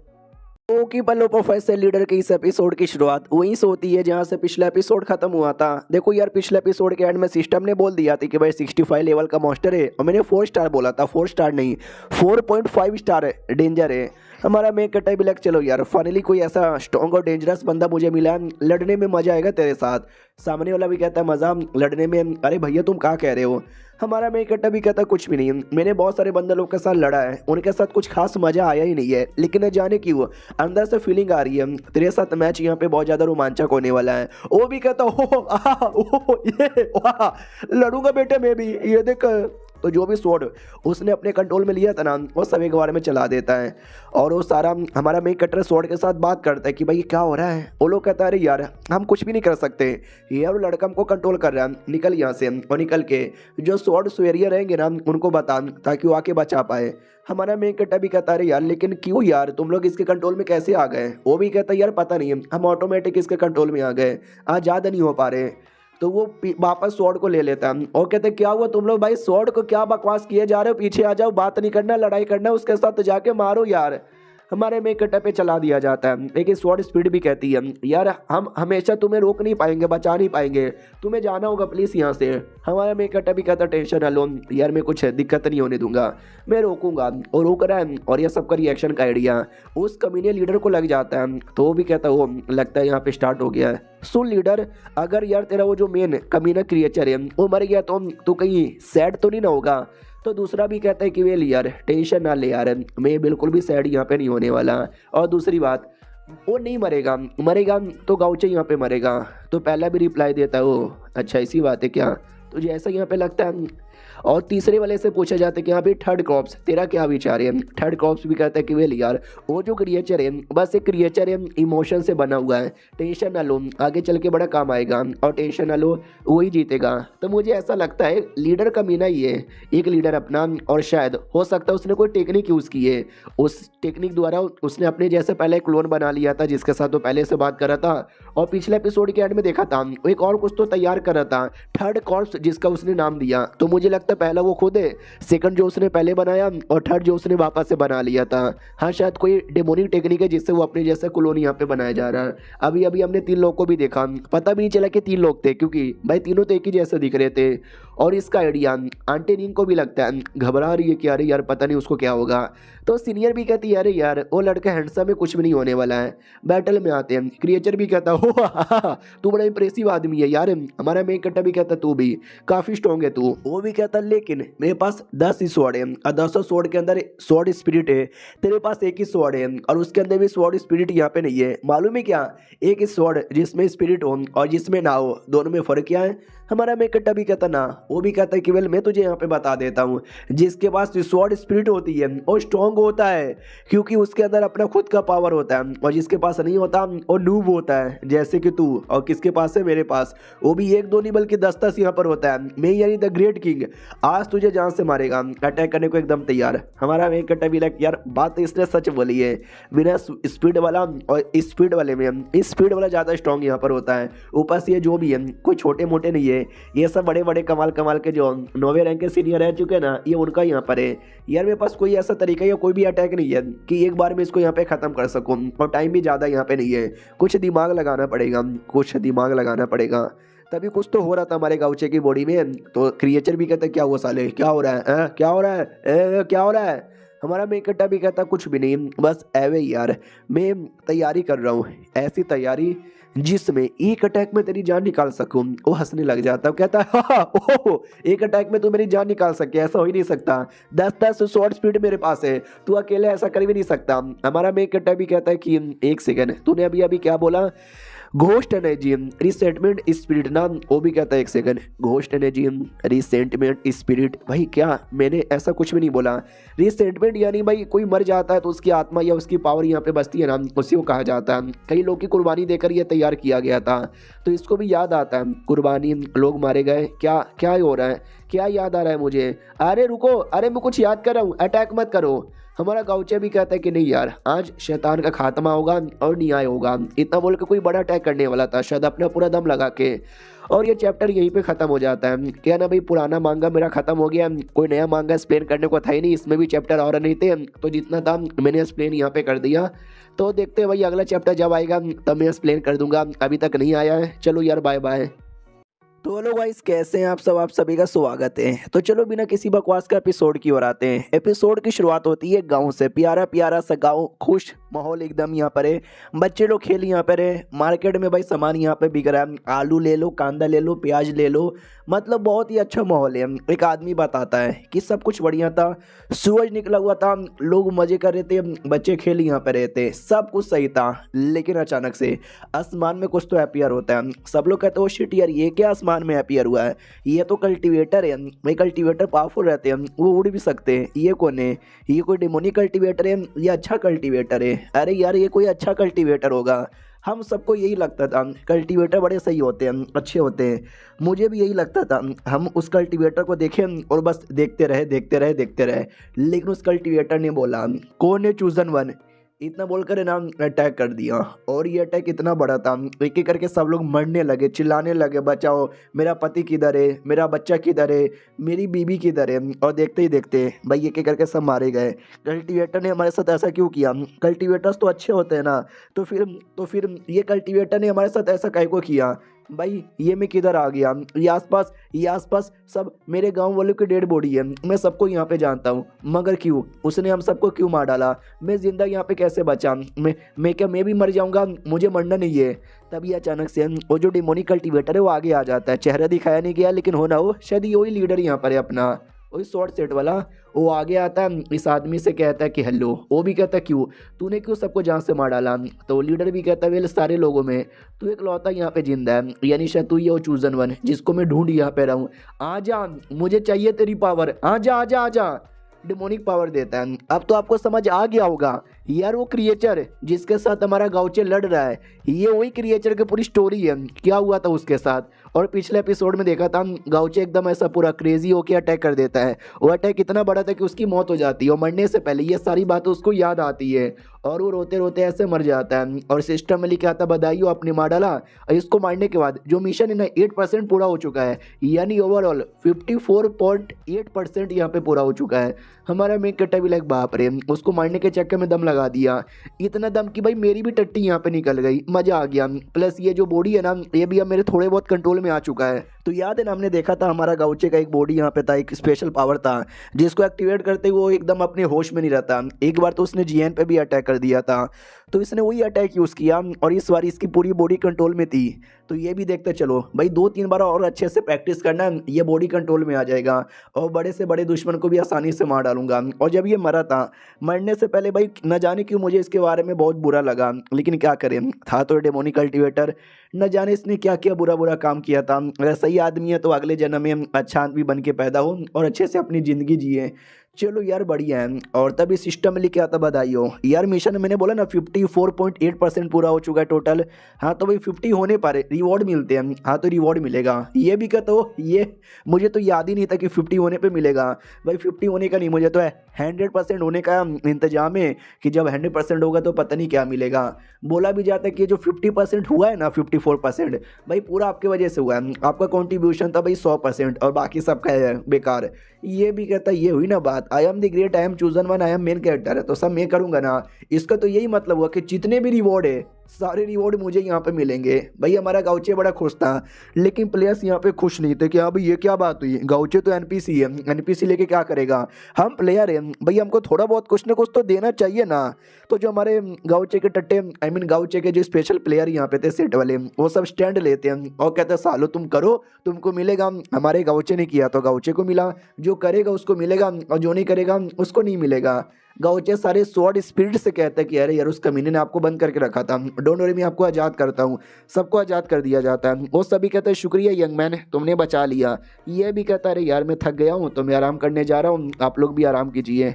B: ओके पल्लो प्रोफेसर लीडर के इस एपिसोड की शुरुआत वहीं से होती है जहां से पिछला एपिसोड खत्म हुआ था। देखो यार पिछले एपिसोड के एंड में सिस्टम ने बोल दिया था कि भाई 65 लेवल का मॉन्स्टर है और मैंने 4 स्टार बोला था, 4 स्टार नहीं 4.5 स्टार डेंजर है। हमारा मेन कट्टा भी लग, चलो यार फाइनली कोई ऐसा स्ट्रॉन्ग और डेंजरस बंदा मुझे मिला, लड़ने में मजा आएगा तेरे साथ। सामने वाला भी कहता है मजा लड़ने में, अरे भैया तुम क्या कह रहे हो। हमारा मेन कट्टा भी कहता है कुछ भी नहीं, मैंने बहुत सारे बंदे लोग के साथ लड़ा है, उनके साथ कुछ खास मजा आया ही नहीं है, लेकिन न जाने क्यों अंदर से फीलिंग आ रही है तेरे साथ मैच यहाँ पे बहुत ज्यादा रोमांचक होने वाला है। वो भी कहता ये लड़ूंगा बेटे मैं भी, ये देख। तो जो भी स्वॉर्ड उसने अपने कंट्रोल में लिया था ना, वो सब एक बार में चला देता है। और वो सारा हमारा मेन कटर स्वॉर्ड के साथ बात करता है कि भाई क्या हो रहा है। वो लोग कहता है अरे यार हम कुछ भी नहीं कर सकते, यार वो लड़का हमको कंट्रोल कर रहा है, निकल यहाँ से। और निकल के जो स्वॉर्ड स्वेरियर रहेंगे ना उनको बता, ताकि वो आके बचा पाए। हमारा मेन कट्टा भी कहता है अरे यार लेकिन क्यों यार तुम लोग इसके कंट्रोल में कैसे आ गए। वो भी कहता है यार पता नहीं, हम ऑटोमेटिक इसके कंट्रोल में आ गए, आज ज़्यादा नहीं हो पा रहे। तो वो वापस स्वॉर्ड को ले लेता है और कहते क्या हुआ तुम लोग भाई, स्वॉर्ड को क्या बकवास किए जा रहे हो, पीछे आ जाओ, बात नहीं करना, लड़ाई करना, उसके साथ जाके मारो यार। हमारे मेन कट्टा पे चला दिया जाता है, लेकिन स्वॉर्ड स्पीड भी कहती है यार हम हमेशा तुम्हें रोक नहीं पाएंगे, बचा नहीं पाएंगे, तुम्हें जाना होगा प्लीज़ यहाँ से। हमारा मेन कट्टा भी कहता टेंशन ना लो यार, मैं कुछ दिक्कत नहीं होने दूंगा, मैं रोकूंगा। और रोक रहा है, और यह सबका रिएक्शन का आइडिया उस कमीने लीडर को लग जाता है। तो वो भी कहता है वो लगता है यहाँ पे स्टार्ट हो गया है। सुन लीडर, अगर यार तेरा वो जो मेन कमीना क्रिएचर है वो मर गया तो कहीं सैड तो नहीं ना होगा। तो दूसरा भी कहता है कि वेल यार टेंशन ना ले यार, मैं बिल्कुल भी सैड यहाँ पे नहीं होने वाला। और दूसरी बात वो नहीं मरेगा, मरेगा तो गाउचे यहाँ पे मरेगा। तो पहला भी रिप्लाई देता है वो अच्छा ऐसी बात है क्या, तुझे ऐसा यहाँ पे लगता है। और तीसरे वाले से पूछा जाता है कि हाँ भाई थर्ड क्रॉप्स तेरा क्या विचार है। थर्ड क्रॉप्स भी कहता है कि वेल यार वो जो क्रिएचर है बस एक क्रिएचर है, इमोशन से बना हुआ है, टेंशन ना लो, आगे चल के बड़ा काम आएगा, और टेंशन ना लो वही जीतेगा। तो मुझे ऐसा लगता है लीडर का मीना ही है, एक लीडर अपना, और शायद हो सकता है उसने कोई टेक्निक यूज़ की है, उस टेक्निक द्वारा उसने अपने जैसे पहले क्लोन बना लिया था जिसके साथ वो पहले से बात कर रहा था। और पिछले एपिसोड के एंड में देखा था वो एक और कुछ तो तैयार कर रहा था, थर्ड कॉर्प्स जिसका उसने नाम दिया। तो मुझे लगता है पहला वो खुद है, सेकंड जो उसने पहले बनाया, और थर्ड जो उसने वापस से बना लिया था। हाँ शायद कोई डेमोनिक टेक्निक है जिससे वो अपने जैसा क्लोन यहाँ पे बनाया जा रहा है। अभी अभी हमने 3 लोग को भी देखा, पता भी नहीं चला कि 3 लोग थे, क्योंकि भाई तीनों तो एक ही जैसे दिख रहे थे। और इसका आइडिया आंटी नींग को भी लगता है, घबरा रही है कि अरे यार पता नहीं उसको क्या होगा। तो सीनियर भी कहती है अरे यार वो लड़का हैंडसम है, कुछ भी नहीं होने वाला है, बैटल में आते हैं। क्रिएचर भी कहता हो तू बड़ा इंप्रेसिव आदमी है यार। हमारा मेन कट्टा भी कहता तू भी काफ़ी स्ट्रॉन्ग है तू। वो भी कहता लेकिन मेरे पास 10 ही स्वॉर्ड है, और 10 स्वॉर्ड के अंदर स्वॉर्ड स्पिरिट है, तेरे पास एक ही स्वॉर्ड है और उसके अंदर भी स्वॉर्ड स्पिरिट यहाँ पे नहीं है। मालूम है क्या, एक ही स्वॉर्ड जिसमें स्पिरिट हो और जिसमें ना हो, दोनों में फ़र्क क्या है। हमारा मेन कट्टा भी कहता ना, वो भी कहता है कि वेल मैं तुझे यहाँ पे बता देता हूँ, जिसके पास स्वॉर्ड स्पिरिट होती है वो स्ट्रॉन्ग होता है, क्योंकि उसके अंदर अपना खुद का पावर होता है, और जिसके पास नहीं होता वो नूब होता है, जैसे कि तू। और किसके पास है, मेरे पास, वो भी 1-2 नहीं बल्कि 10-10 यहाँ पर होता है। मैं यानी द ग्रेट किंग आज तुझे जान से मारेगा, अटैक करने को एकदम तैयार। हमारा मेन कट्टा भी लग यार बात इसने सच बोली है, बिना स्पीड वाला और स्पीड वाले में स्पीड वाला ज़्यादा स्ट्रॉन्ग यहाँ पर होता है। ऊपर से ये जो भी है कोई छोटे मोटे नहीं है, ये सब बड़े बड़े कमाल कमाल के जो 9वें रैंक के सीनियर रह चुके हैं ना, ये उनका यहाँ पर है। यार मेरे पास कोई ऐसा तरीका या कोई भी अटैक नहीं है कि एक बार में इसको यहाँ पे ख़त्म कर सकूँ, और टाइम भी ज़्यादा यहाँ पे नहीं है, कुछ दिमाग लगाना पड़ेगा, कुछ दिमाग लगाना पड़ेगा। तभी कुछ तो हो रहा था हमारे गाउचे की बॉडी में। तो क्रिएचर भी कहता क्या हुआ साले, क्या हो रहा है, क्या हो रहा है, क्या हो रहा है। हमारा मेन कट्टा भी कहता कुछ भी नहीं, बस एवे यार मैं तैयारी कर रहा हूँ, ऐसी तैयारी जिसमें एक अटैक में तेरी जान निकाल सकूं। वो हंसने लग जाता है, कहता है हाँ ओह एक अटैक में तू मेरी जान निकाल सके, ऐसा हो ही नहीं सकता, 10-10 शॉर्ट स्पीड मेरे पास है, तू अकेले ऐसा कर भी नहीं सकता। हमारा मेन कट्टा भी कहता है कि 1 सेकंड, तूने अभी अभी क्या बोला, घोस्ट एनर्जी रिसेंटमेंट स्पिरिट ना। वो भी कहता है 1 second, ghost energy resentment spirit, भाई क्या, मैंने ऐसा कुछ भी नहीं बोला। रिसेंटमेंट यानी भाई कोई मर जाता है तो उसकी आत्मा या उसकी पावर यहाँ पे बसती है ना, उसी को कहा जाता है। कई लोग की कुर्बानी देकर यह तैयार किया गया था, तो इसको भी याद आता है, कुर्बानी, लोग मारे गए, क्या क्या हो रहा है, क्या याद आ रहा है मुझे, अरे रुको, अरे मैं कुछ याद कर रहा हूँ, अटैक मत करो। हमारा गाउचे भी कहता है कि नहीं यार आज शैतान का खात्मा होगा और न्याय होगा। इतना बोल के कोई बड़ा अटैक करने वाला था शायद अपना पूरा दम लगा के, और ये चैप्टर यहीं पे ख़त्म हो जाता है। क्या ना भाई पुराना मांगा मेरा ख़त्म हो गया, कोई नया मांगा एक्सप्लेन करने को था ही नहीं, इसमें भी चैप्टर और नहीं थे, तो जितना था मैंने एक्सप्लेन यहाँ पे कर दिया। तो देखते हैं भाई अगला चैप्टर जब आएगा तब मैं एक्सप्लेन कर दूंगा, अभी तक नहीं आया है। चलो यार बाय बाय।
A: तो हेलो गाइस, कैसे हैं आप सब? आप सभी का स्वागत है। तो चलो बिना किसी बकवास का एपिसोड की ओर आते हैं। एपिसोड की शुरुआत होती है गांव से। प्यारा प्यारा सा गांव, खुश माहौल एकदम यहाँ पर है। बच्चे लोग खेल यहाँ पर है। मार्केट में भाई सामान यहाँ पे बिक रहा है। आलू ले लो, कांदा ले लो, प्याज ले लो, मतलब बहुत ही अच्छा माहौल है। एक आदमी बताता है कि सब कुछ बढ़िया था, सूरज निकला हुआ था, लोग मजे कर रहे थे, बच्चे खेल यहाँ पे रहे थे, सब कुछ सही था। लेकिन अचानक से आसमान में कुछ तो अपीयर होता है। सब लोग कहते हैं ओ शिट यार, ये क्या आसमान में अपीयर हुआ है? ये तो कल्टीवेटर है भाई। कल्टीवेटर पावरफुल रहते हैं, वो उड़ भी सकते हैं। ये कौन है? ये कोई डिमोनिक कल्टीवेटर है या अच्छा कल्टीवेटर है? अरे यार, ये कोई अच्छा कल्टीवेटर होगा। हम सबको यही लगता था कल्टीवेटर बड़े सही होते हैं, अच्छे होते हैं। मुझे भी यही लगता था। हम उस कल्टीवेटर को देखें और बस देखते रहे, देखते रहे, देखते रहे। लेकिन उस कल्टीवेटर ने बोला, कौन है चूजन वन? इतना बोलकर नाम अटैक कर दिया। और ये अटैक इतना बड़ा था, एक एक करके सब लोग मरने लगे, चिल्लाने लगे, बचाओ, मेरा पति किधर है, मेरा बच्चा किधर है, मेरी बीबी किधर है। और देखते ही देखते भाई एक एक करके सब मारे गए। कल्टीवेटर ने हमारे साथ ऐसा क्यों किया? कल्टीवेटर्स तो अच्छे होते हैं ना, तो फिर ये कल्टीवेटर ने हमारे साथ ऐसा काहे को किया? भाई ये मैं किधर आ गया? ये आसपास सब मेरे गांव वालों की डेड बॉडी है। मैं सबको यहाँ पे जानता हूँ, मगर क्यों? उसने हम सबको क्यों मार डाला? मैं जिंदा यहाँ पे कैसे बचा? मैं भी मर जाऊंगा? मुझे मरना नहीं है। तभी अचानक से वो जो डिमोनिक कल्टीवेटर है वो आगे आ जाता है। चेहरा दिखाया नहीं गया, लेकिन होना वो शायद वही लीडर यहाँ पर है अपना, वही शॉर्ट सेट वाला। वो आगे आता है, इस आदमी से कहता है कि हेलो। वो भी कहता है क्यों? तूने क्यों सबको जान से मार डाला? तो लीडर भी कहता है वेल, सारे लोगों में तू एक लौता यहाँ पे जिंदा है, यानी शायद तू ये वो चूजन वन जिसको मैं ढूंढ यहाँ पे रहा हूँ। आजा, मुझे चाहिए तेरी पावर, आजा आजा आजा। डिमोनिक पावर देता है। अब तो आपको समझ आ गया होगा यार, वो क्रिएचर जिसके साथ हमारा गाउचे लड़ रहा है, ये वही क्रिएचर की पूरी स्टोरी है, क्या हुआ था उसके साथ। और पिछले एपिसोड में देखा था, गाउचे एकदम ऐसा पूरा क्रेजी होकर अटैक कर देता है। वो अटैक इतना बड़ा था कि उसकी मौत हो जाती है, और मरने से पहले ये सारी बातें उसको याद आती है, और वो रोते रोते ऐसे मर जाता है। और सिस्टम में लिखा था बधाई हो, आपने मार डाला। और इसको मारने के बाद जो मिशन है ना 8% पूरा हो चुका है, यानी ओवरऑल 54.8% यहाँ पे पूरा हो चुका है। हमारा मेन कट्टा भी लाइक बाप रे, उसको मारने के चक्कर में दम लगा दिया। इतना दम कि भाई मेरी भी टट्टी यहाँ पे निकल गई, मजा आ गया। प्लस ये जो बॉडी है ना, ये भी अब मेरे थोड़े बहुत कंट्रोल में आ चुका है। तो याद है ना, हमने देखा था हमारा गाउचे का एक बॉडी यहाँ पे था, एक स्पेशल पावर था जिसको एक्टिवेट करते वो एकदम अपने होश में नहीं रहता। एक बार तो उसने जीएन पे भी अटैक कर दिया था, तो इसने वही अटैक यूज़ किया, और इस बार इसकी पूरी बॉडी कंट्रोल में थी। तो ये भी देखते चलो भाई, 2-3 बार और अच्छे से प्रैक्टिस करना, ये बॉडी कंट्रोल में आ जाएगा, और बड़े से बड़े दुश्मन को भी आसानी से मार डालूंगा। और जब ये मरा था, मरने से पहले भाई न जाने क्यों मुझे इसके बारे में बहुत बुरा लगा, लेकिन क्या करें, था तो डेमोनिक कल्टीवेटर, न जाने इसने क्या क्या बुरा बुरा काम किया था। अगर सही आदमी है तो अगले जन्म में अच्छा आदमी बन के पैदा हो और अच्छे से अपनी ज़िंदगी जिए। चलो यार बढ़िया है। और तभी सिस्टम में लिखा था बधाई हो यार, मिशन मैंने बोला ना 54.8% पूरा हो चुका है टोटल। हाँ तो भाई 50 होने पर रिवॉर्ड मिलते हैं। हाँ तो रिवॉर्ड मिलेगा, ये भी कहते हो, ये मुझे तो याद ही नहीं था कि 50 होने पे मिलेगा। भाई 50 होने का नहीं, मुझे तो 100% होने का इंतजाम है कि जब 100% होगा तो पता नहीं क्या मिलेगा। बोला भी जाता है कि जो 50% हुआ है ना, 54% भाई पूरा आपकी वजह से हुआ है। आपका कॉन्ट्रीब्यूशन था भाई 100% और बाकी सबका है बेकार। ये भी कहता है, ये हुई ना बात, I am the great, I am chosen one, I am main character है तो सब मैं करूँगा ना। इसका तो यही मतलब हुआ कि जितने भी रिवॉर्ड है सारे रिवॉर्ड मुझे यहाँ पे मिलेंगे। भाई हमारा गाउचे बड़ा खुश था, लेकिन प्लेयर्स यहाँ पे खुश नहीं थे कि हाँ भाई ये क्या बात हुई, गाउचे तो एनपीसी है, एनपीसी लेके क्या करेगा, हम प्लेयर हैं भाई, हमको थोड़ा बहुत कुछ ना कुछ तो देना चाहिए ना। तो जो हमारे गाउचे के टट्टे, आई मीन गाउचे के जो स्पेशल प्लेयर यहाँ पे थे सेट वाले, वो सब स्टैंड लेते हैं और कहते हैं सालो तुम करो तुमको मिलेगा। हमारे गाउचे ने किया तो गाउचे को मिला, जो करेगा उसको मिलेगा, और जो नहीं करेगा उसको नहीं मिलेगा। गाउचे सारे स्वॉर्ड स्पिरिट से कहते हैं कि अरे यार उस कमीने ने आपको बंद करके रखा था, डोंट वरी मैं आपको आज़ाद करता हूँ। सबको आज़ाद कर दिया जाता है। वो सभी कहते हैं शुक्रिया यंग मैन, तुमने बचा लिया। ये भी कहता है अरे यार मैं थक गया हूँ तो मैं आराम करने जा रहा हूँ, आप लोग भी आराम कीजिए।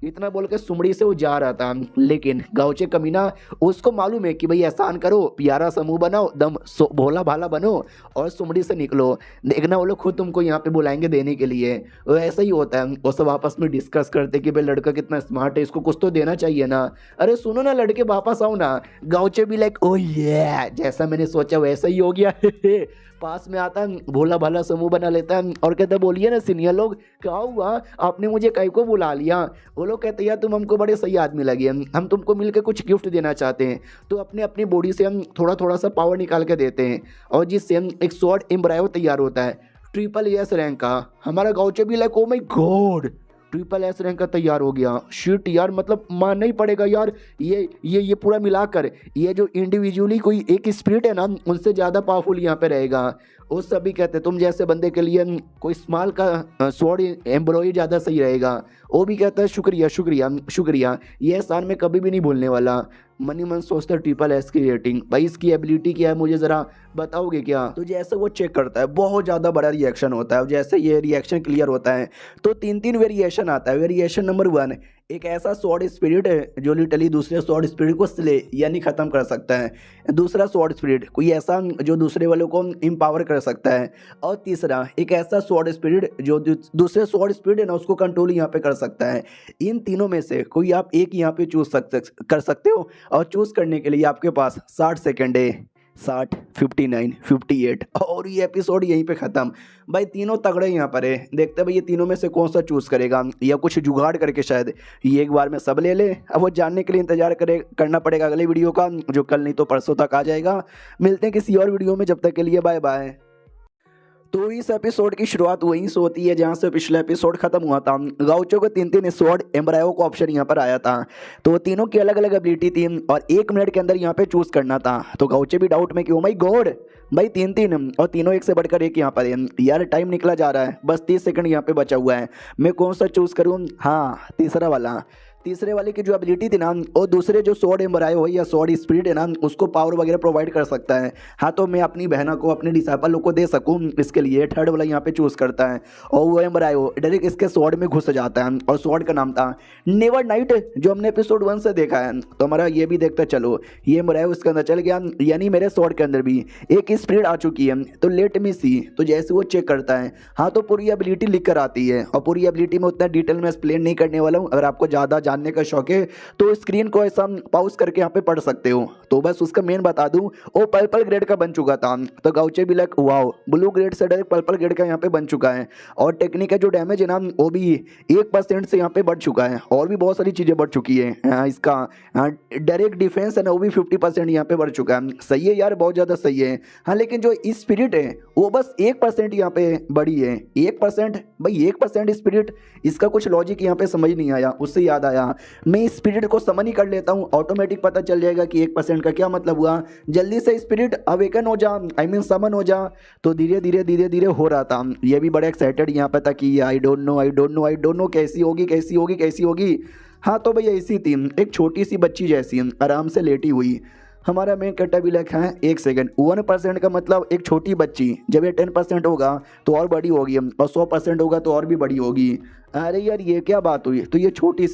A: इतना बोल के सुमड़ी से वो जा रहा था, लेकिन गाउचे कमीना उसको मालूम है कि भाई एहसान करो, प्यारा समूह बनाओ, दम भोला भाला बनो और सुमड़ी से निकलो। देखना वो लोग खुद तुमको यहाँ पे बुलाएंगे देने के लिए। वो ऐसा ही होता है, वो सब आपस में डिस्कस करते कि भाई लड़का कितना स्मार्ट है, इसको कुछ तो देना चाहिए ना। अरे सुनो ना लड़के वापस आओ ना। गाउचे भी लाइक ओ ये जैसा मैंने सोचा वैसा ही हो गया
B: पास में आता है, भोला भाला समूह बना लेता है और कहता है बोलिए ना सीनियर लोग, क्या हुआ, आपने मुझे कहीं को बुला लिया। वो लोग कहते हैं यार तुम हमको बड़े सही आदमी लगे, हम तुमको मिलकर कुछ गिफ्ट देना चाहते हैं। तो अपने अपनी बॉडी से हम थोड़ा थोड़ा सा पावर निकाल के देते हैं और जिससे हम एक स्वॉर्ड एम्ब्रायो तैयार होता है ट्रिपल एस रैंक का। हमारा गाँव भी like oh my God triple S rank का तैयार हो गया। शिट यार, मतलब मानना ही पड़ेगा यार, ये पूरा मिलाकर ये जो इंडिविजुअली कोई एक स्पिरिट है ना उनसे ज़्यादा पावरफुल यहाँ पे रहेगा। वो सभी कहते हैं तुम जैसे बंदे के लिए कोई स्मॉल का स्वॉर्ड एम्ब्रॉय ज़्यादा सही रहेगा। वो भी कहता है शुक्रिया शुक्रिया शुक्रिया, ये एहसान मैं कभी भी नहीं भूलने वाला। मनी मन सोचता है ट्रिपल एस की रेटिंग, भाई इसकी एबिलिटी क्या है मुझे ज़रा बताओगे क्या। तो जैसे वो चेक करता है बहुत ज़्यादा बड़ा रिएक्शन होता है। जैसे ये रिएक्शन क्लियर होता है तो 3 वेरिएशन आता है। वेरिएशन नंबर 1, एक ऐसा स्वॉर्ड स्पिरिट है जो लिटरली दूसरे स्वॉर्ड स्पिरिट को स्ले यानी ख़त्म कर सकता है। दूसरा स्वॉर्ड स्पिरिट कोई ऐसा जो दूसरे वालों को एम्पावर कर सकता है। और तीसरा एक ऐसा स्वॉर्ड स्पिरिट जो दूसरे स्वॉर्ड स्पिरिट है ना उसको कंट्रोल यहाँ पे कर सकता है। इन तीनों में से कोई आप एक यहाँ पे चूज कर सकते हो और चूज़ करने के लिए आपके पास 60 सेकेंड है। 60, 59, 58 और ये एपिसोड यहीं पे ख़त्म। भाई तीनों तगड़े यहाँ पर है। देखते हैं भाई ये तीनों में से कौन सा चूज़ करेगा या कुछ जुगाड़ करके शायद ये एक बार में सब ले ले। अब वो जानने के लिए इंतजार करना पड़ेगा अगले वीडियो का, जो कल नहीं तो परसों तक आ जाएगा। मिलते हैं किसी और वीडियो में, जब तक के लिए बाय बाय। तो इस एपिसोड की शुरुआत वहीं से होती है जहां से पिछला एपिसोड खत्म हुआ था। गाउचो को 3 स्वॉर्ड एम्ब्रायो को ऑप्शन यहां पर आया था। तो तीनों की अलग अलग एबिलिटी थी और 1 मिनट के अंदर यहां पे चूज करना था। तो गाउचो भी डाउट में कि ओ माय गॉड भाई 3 और तीनों एक से बढ़कर एक यहाँ पर है। यार टाइम निकला जा रहा है, बस 30 सेकंड यहाँ पे बचा हुआ है। मैं कौन सा चूज करूँ? हाँ तीसरा वाला। तीसरे वाले की जो एबिलिटी थी ना और दूसरे जो स्वॉर्ड एम्ब्रायो हो या स्वॉर्ड स्पिरिट है ना उसको पावर वगैरह प्रोवाइड कर सकता है। हाँ तो मैं अपनी बहना को अपने डिसाइपल को दे सकूँ इसके लिए थर्ड वाला यहाँ पे चूज करता है। और वो एम्ब्रायो डायरेक्ट इसके स्वॉर्ड में घुस जाता है और स्वॉर्ड का नाम था नेवर नाइट, जो हमने एपिसोड 1 से देखा है। तो हमारा ये भी देखते चलो, ये एम्ब्रायो उसके अंदर चल गया, यानी मेरे स्वॉर्ड के अंदर भी एक स्पिरिट आ चुकी है। तो लेट मी सी। तो जैसे वो चेक करता है हाँ तो पूरी एबिलिटी लिख कर आती है और पूरी एबिलिटी में उतना डिटेल में एक्सप्लेन नहीं करने वाला हूँ। अगर आपको ज़्यादा जानने का शौक है तो स्क्रीन को ऐसा पॉज करके यहाँ पे पढ़ सकते हो। तो बस उसका मेन बता दूं, वो पर्पल ग्रेड का बन चुका था। तो गाउचे भी लाइक वाओ, ब्लू ग्रेड से डायरेक्ट पर्पल ग्रेड का यहाँ पे बन चुका है। और टेक्निक का जो डैमेज है ना वो भी 1% से यहाँ पे बढ़ चुका है। और भी बहुत सारी चीज़ें बढ़ चुकी है। इसका डायरेक्ट डिफेंस है ना वो भी 50% यहाँ पे बढ़ चुका है। सही है यार, बहुत ज़्यादा सही है। हाँ लेकिन जो स्पिरिट है वो बस 1% यहाँ पे बढ़ी है। 1% भाई 1% स्पिरिट, इसका कुछ लॉजिक यहाँ पे समझ नहीं आया। उससे याद आया मैं स्पिरिट को समन ही कर लेता हूँ, ऑटोमेटिक पता चल जाएगा कि 1% का क्या मतलब हुआ। जल्दी से स्पिरिट अवेकन हो जा, आई मीन समन हो जा। तो धीरे धीरे हो रहा था। ये भी बड़ा एक्साइटेड यहाँ पे था कि आई डोंट नो कैसी होगी। हाँ तो भैया ऐसी थी, एक छोटी सी बच्ची जैसी आराम से लेटी हुई। हमारा मेन कट्टा भी लिखा है 1 सेकंड। 1% का मतलब एक छोटी बच्ची, जब ये 10% होगा तो और बड़ी होगी और 100% होगा तो और भी बड़ी होगी। अरे यार ये क्या बात हुई। तो ये छोटी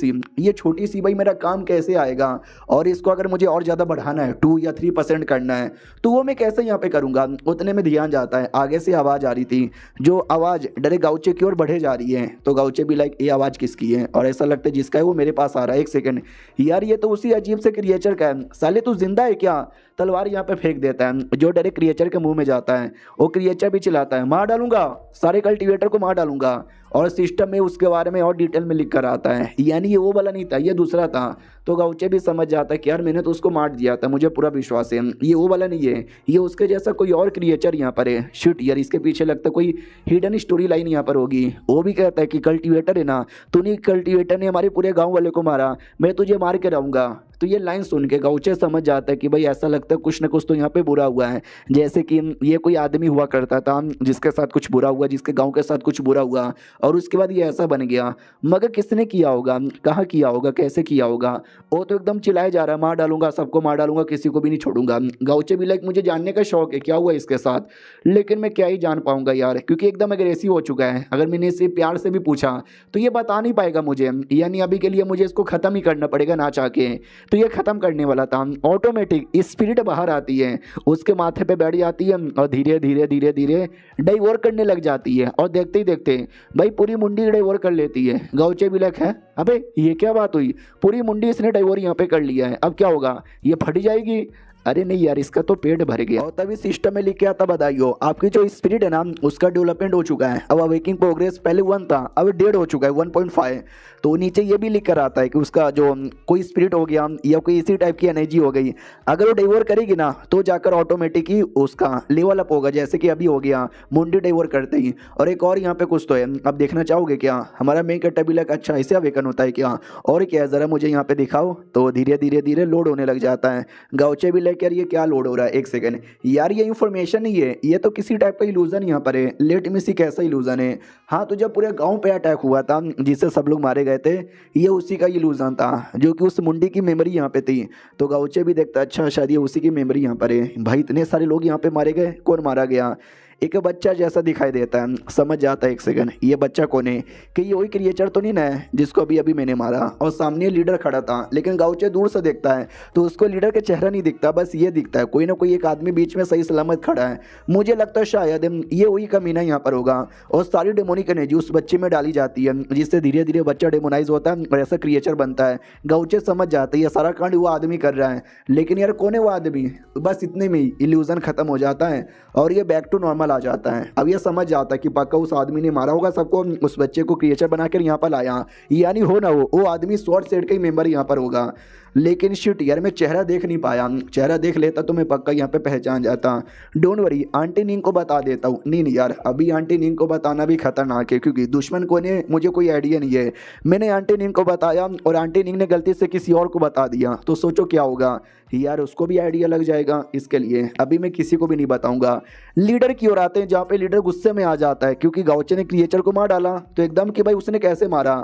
B: सी भाई मेरा काम कैसे आएगा। और इसको अगर मुझे और ज़्यादा बढ़ाना है 2 या 3% करना है तो वो मैं कैसे यहाँ पे करूँगा। उतने में ध्यान जाता है, आगे से आवाज़ आ रही थी, जो आवाज़ डायरेक्ट गाउचे की ओर बढ़े जा रही है। तो गाउचे भी लाइक ये आवाज़ किसकी है, और ऐसा लगता है जिसका है वो मेरे पास आ रहा है। 1 सेकंड यार, ये तो उसी अजीब से क्रिएचर का है। साले तू जिंदा है क्या। तलवार यहाँ पे फेंक देता है जो डायरेक्ट क्रिएचर के मुंह में जाता है। वो क्रिएचर भी चिल्लाता है मार डालूंगा, सारे कल्टीवेटर को मार डालूंगा। और सिस्टम में उसके बारे में और डिटेल में लिख कर आता है, यानी ये वो वाला नहीं था, ये दूसरा था। तो गाउचे भी समझ जाता है कि यार मैंने तो उसको मार दिया था, मुझे पूरा विश्वास है ये वो वाला नहीं है, ये उसके जैसा कोई और क्रिएचर यहाँ पर है। शिट यार, इसके पीछे लगता है कोई हिडन स्टोरी लाइन यहाँ पर होगी। वो भी कहता है कि कल्टीवेटर है ना, तूने कल्टीवेटर ने हमारे पूरे गाँव वाले को मारा, मैं तुझे मार के रहूँगा। तो ये लाइन सुन के गाउचे समझ जाता है कि भाई ऐसा लगता है कुछ ना कुछ तो यहाँ पे बुरा हुआ है। जैसे कि ये कोई आदमी हुआ करता था जिसके साथ कुछ बुरा हुआ, जिसके गांव के साथ कुछ बुरा हुआ और उसके बाद ये ऐसा बन गया। मगर किसने किया होगा, कहाँ किया होगा, कैसे किया होगा। वो तो एकदम चिल्लाया जा रहा है मार डालूंगा, सबको मार डालूंगा, किसी को भी नहीं छोड़ूंगा। गाउचे भी लाइक मुझे जानने का शौक है क्या हुआ इसके साथ, लेकिन मैं क्या ही जान पाऊंगा यार, क्योंकि एकदम अग्रेसिव हो चुका है। अगर मैंने इसे प्यार से भी पूछा तो ये बता नहीं पाएगा मुझे, यानी अभी के लिए मुझे इसको खत्म ही करना पड़ेगा ना चाह के। तो ये खत्म करने वाला था। ऑटोमेटिक स्पिरिट बाहर आती है, उसके माथे पे बैठ जाती है और धीरे धीरे डाइवोर करने लग जाती है। और देखते ही देखते भाई पूरी मुंडी डाइवोर कर लेती है। गाउचे भी लग है अबे ये क्या बात हुई, पूरी मुंडी इसने डाइवोर यहाँ पे कर लिया है, अब क्या होगा, ये फट जाएगी। अरे नहीं यार, इसका तो पेट भर गया।
A: और तभी सिस्टम में लिख के आता बधाइयो, आपकी जो स्पिरिट है ना उसका डेवलपमेंट हो चुका है। अब अवेकिंग प्रोग्रेस पहले 1 था, अब 1.5 हो चुका है, 1.5। तो नीचे ये भी लिख कर आता है कि उसका जो कोई स्पिरिट हो गया या कोई इसी टाइप की एनर्जी हो गई, अगर वो डिवोर करेगी ना तो जाकर ऑटोमेटिक ही उसका लेवल अप होगा, जैसे कि अभी हो गया मुंडी डिवोर करते ही। और एक और यहाँ पे कुछ तो है, अब देखना चाहोगे क्या हमारा मेन कैटेबिलक? अच्छा, ऐसे अवेकन होता है क्या? और क्या है, ज़रा मुझे यहाँ पे दिखाओ। तो धीरे धीरे धीरे लोड होने लग जाता है। गाउचे भी लेकर, ये क्या लोड हो रहा है? एक सेकंड यार, ये इन्फॉर्मेशन नहीं है, ये तो किसी टाइप का इल्यूजन यहाँ पर है। लेट मी सी कैसा इल्यूजन है। हाँ, तो जब पूरे गांव पे अटैक हुआ था जिससे सब लोग मारे गए थे, ये उसी का इल्यूजन था, जो कि उस मुंडी की मेमोरी यहाँ पे थी। तो गाउचे भी देखता, अच्छा शायद ये उसी की मेमोरी यहाँ पर है। भाई इतने सारे लोग यहाँ पे मारे गए, कौन मारा गया? एक बच्चा जैसा दिखाई देता है, समझ जाता है एक सेकंड ये बच्चा कौन है, कि ये वही क्रिएचर तो नहीं ना है जिसको अभी अभी मैंने मारा। और सामने लीडर खड़ा था, लेकिन गाउचे दूर से देखता है तो उसको लीडर का चेहरा नहीं दिखता, बस ये दिखता है कोई ना कोई एक आदमी बीच में सही सलामत खड़ा है। मुझे लगता है शायद ये वही कमीना यहाँ पर होगा। और सारी डेमोनिक एनर्जी उस बच्चे में डाली जाती है, जिससे धीरे धीरे बच्चा डेमोनाइज होता है और ऐसा क्रिएचर बनता है। गाउचे समझ जाता है ये सारा कांड वो आदमी कर रहा है, लेकिन यार कौन है वो आदमी? बस इतने में ही इल्यूजन खत्म हो जाता है और ये बैक टू नॉर्मल आ जाता है। अब ये समझ जाता है कि पक्का उस आदमी ने मारा होगा सबको, उस बच्चे को क्रिएचर बनाकर यहाँ पर लाया, यानी हो ना वो आदमी शॉर्ट सेट का ही मेंबर यहाँ पर होगा। लेकिन शिट यार, मैं चेहरा देख नहीं पाया, चेहरा देख लेता तो मैं पक्का यहाँ पे पहचान जाता। डोंट वरी, आंटी नींग को बता देता हूँ। नहीं यार, अभी आंटी नींग को बताना भी खतरनाक है, क्योंकि दुश्मन को ने मुझे कोई आइडिया नहीं है। मैंने आंटी नींग को बताया और आंटी नींग ने गलती से किसी और को बता दिया, तो सोचो क्या होगा यार, उसको भी आइडिया लग जाएगा। इसके लिए अभी मैं किसी को भी नहीं बताऊंगा। लीडर की ओर आते हैं, जहाँ पे लीडर गुस्से में आ जाता है क्योंकि गाउचे ने क्रिएचर को मार डाला, तो एकदम कि भाई उसने कैसे मारा।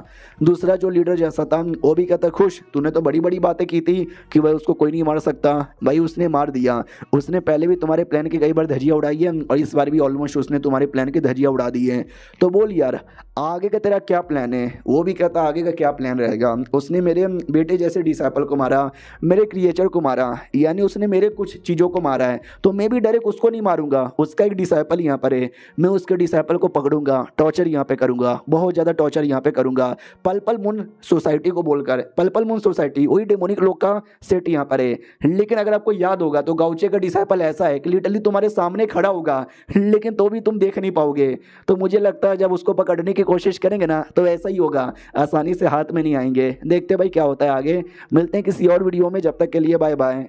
A: दूसरा जो लीडर जैसा था वो भी कहता, खुश तूने तो बड़ी बड़ी बातें की थी कि भाई उसको कोई नहीं मार सकता, भाई उसने मार दिया। उसने पहले भी तुम्हारे प्लान की कई बार धज्जियाँ उड़ाई है और इस बार भी ऑलमोस्ट उसने तुम्हारे प्लान की धज्जियाँ उड़ा दी है। तो बोल यार आगे का तेरा क्या प्लान है? वो भी कहता आगे का क्या प्लान रहेगा। उसने मेरे बेटे जैसे डिसाइपल को मारा, मेरे क्रिएचर को मारा, यानी उसने मेरे कुछ चीज़ों को मारा है, तो मैं भी डायरेक्ट उसको नहीं मारूंगा। उसका एक डिसाइपल यहाँ पर है, मैं उसके डिसाइपल को पकड़ूंगा, टॉर्चर यहाँ पे करूंगा, बहुत ज़्यादा टॉर्चर यहाँ पे करूंगा। पलपल मून सोसाइटी को बोलकर, पलपल मून सोसाइटी वही डेमोनिक लोग का सेट यहाँ पर है। लेकिन अगर आपको याद होगा तो गाउचे का डिसाइपल ऐसा है कि लिटरली तुम्हारे सामने खड़ा होगा, लेकिन तो भी तुम देख नहीं पाओगे। तो मुझे लगता है जब उसको पकड़ने की कोशिश करेंगे ना तो ऐसा ही होगा, आसानी से हाथ में नहीं आएंगे। देखते भाई क्या होता है आगे। मिलते हैं किसी और वीडियो में, जब तक के लिए बाय बाय।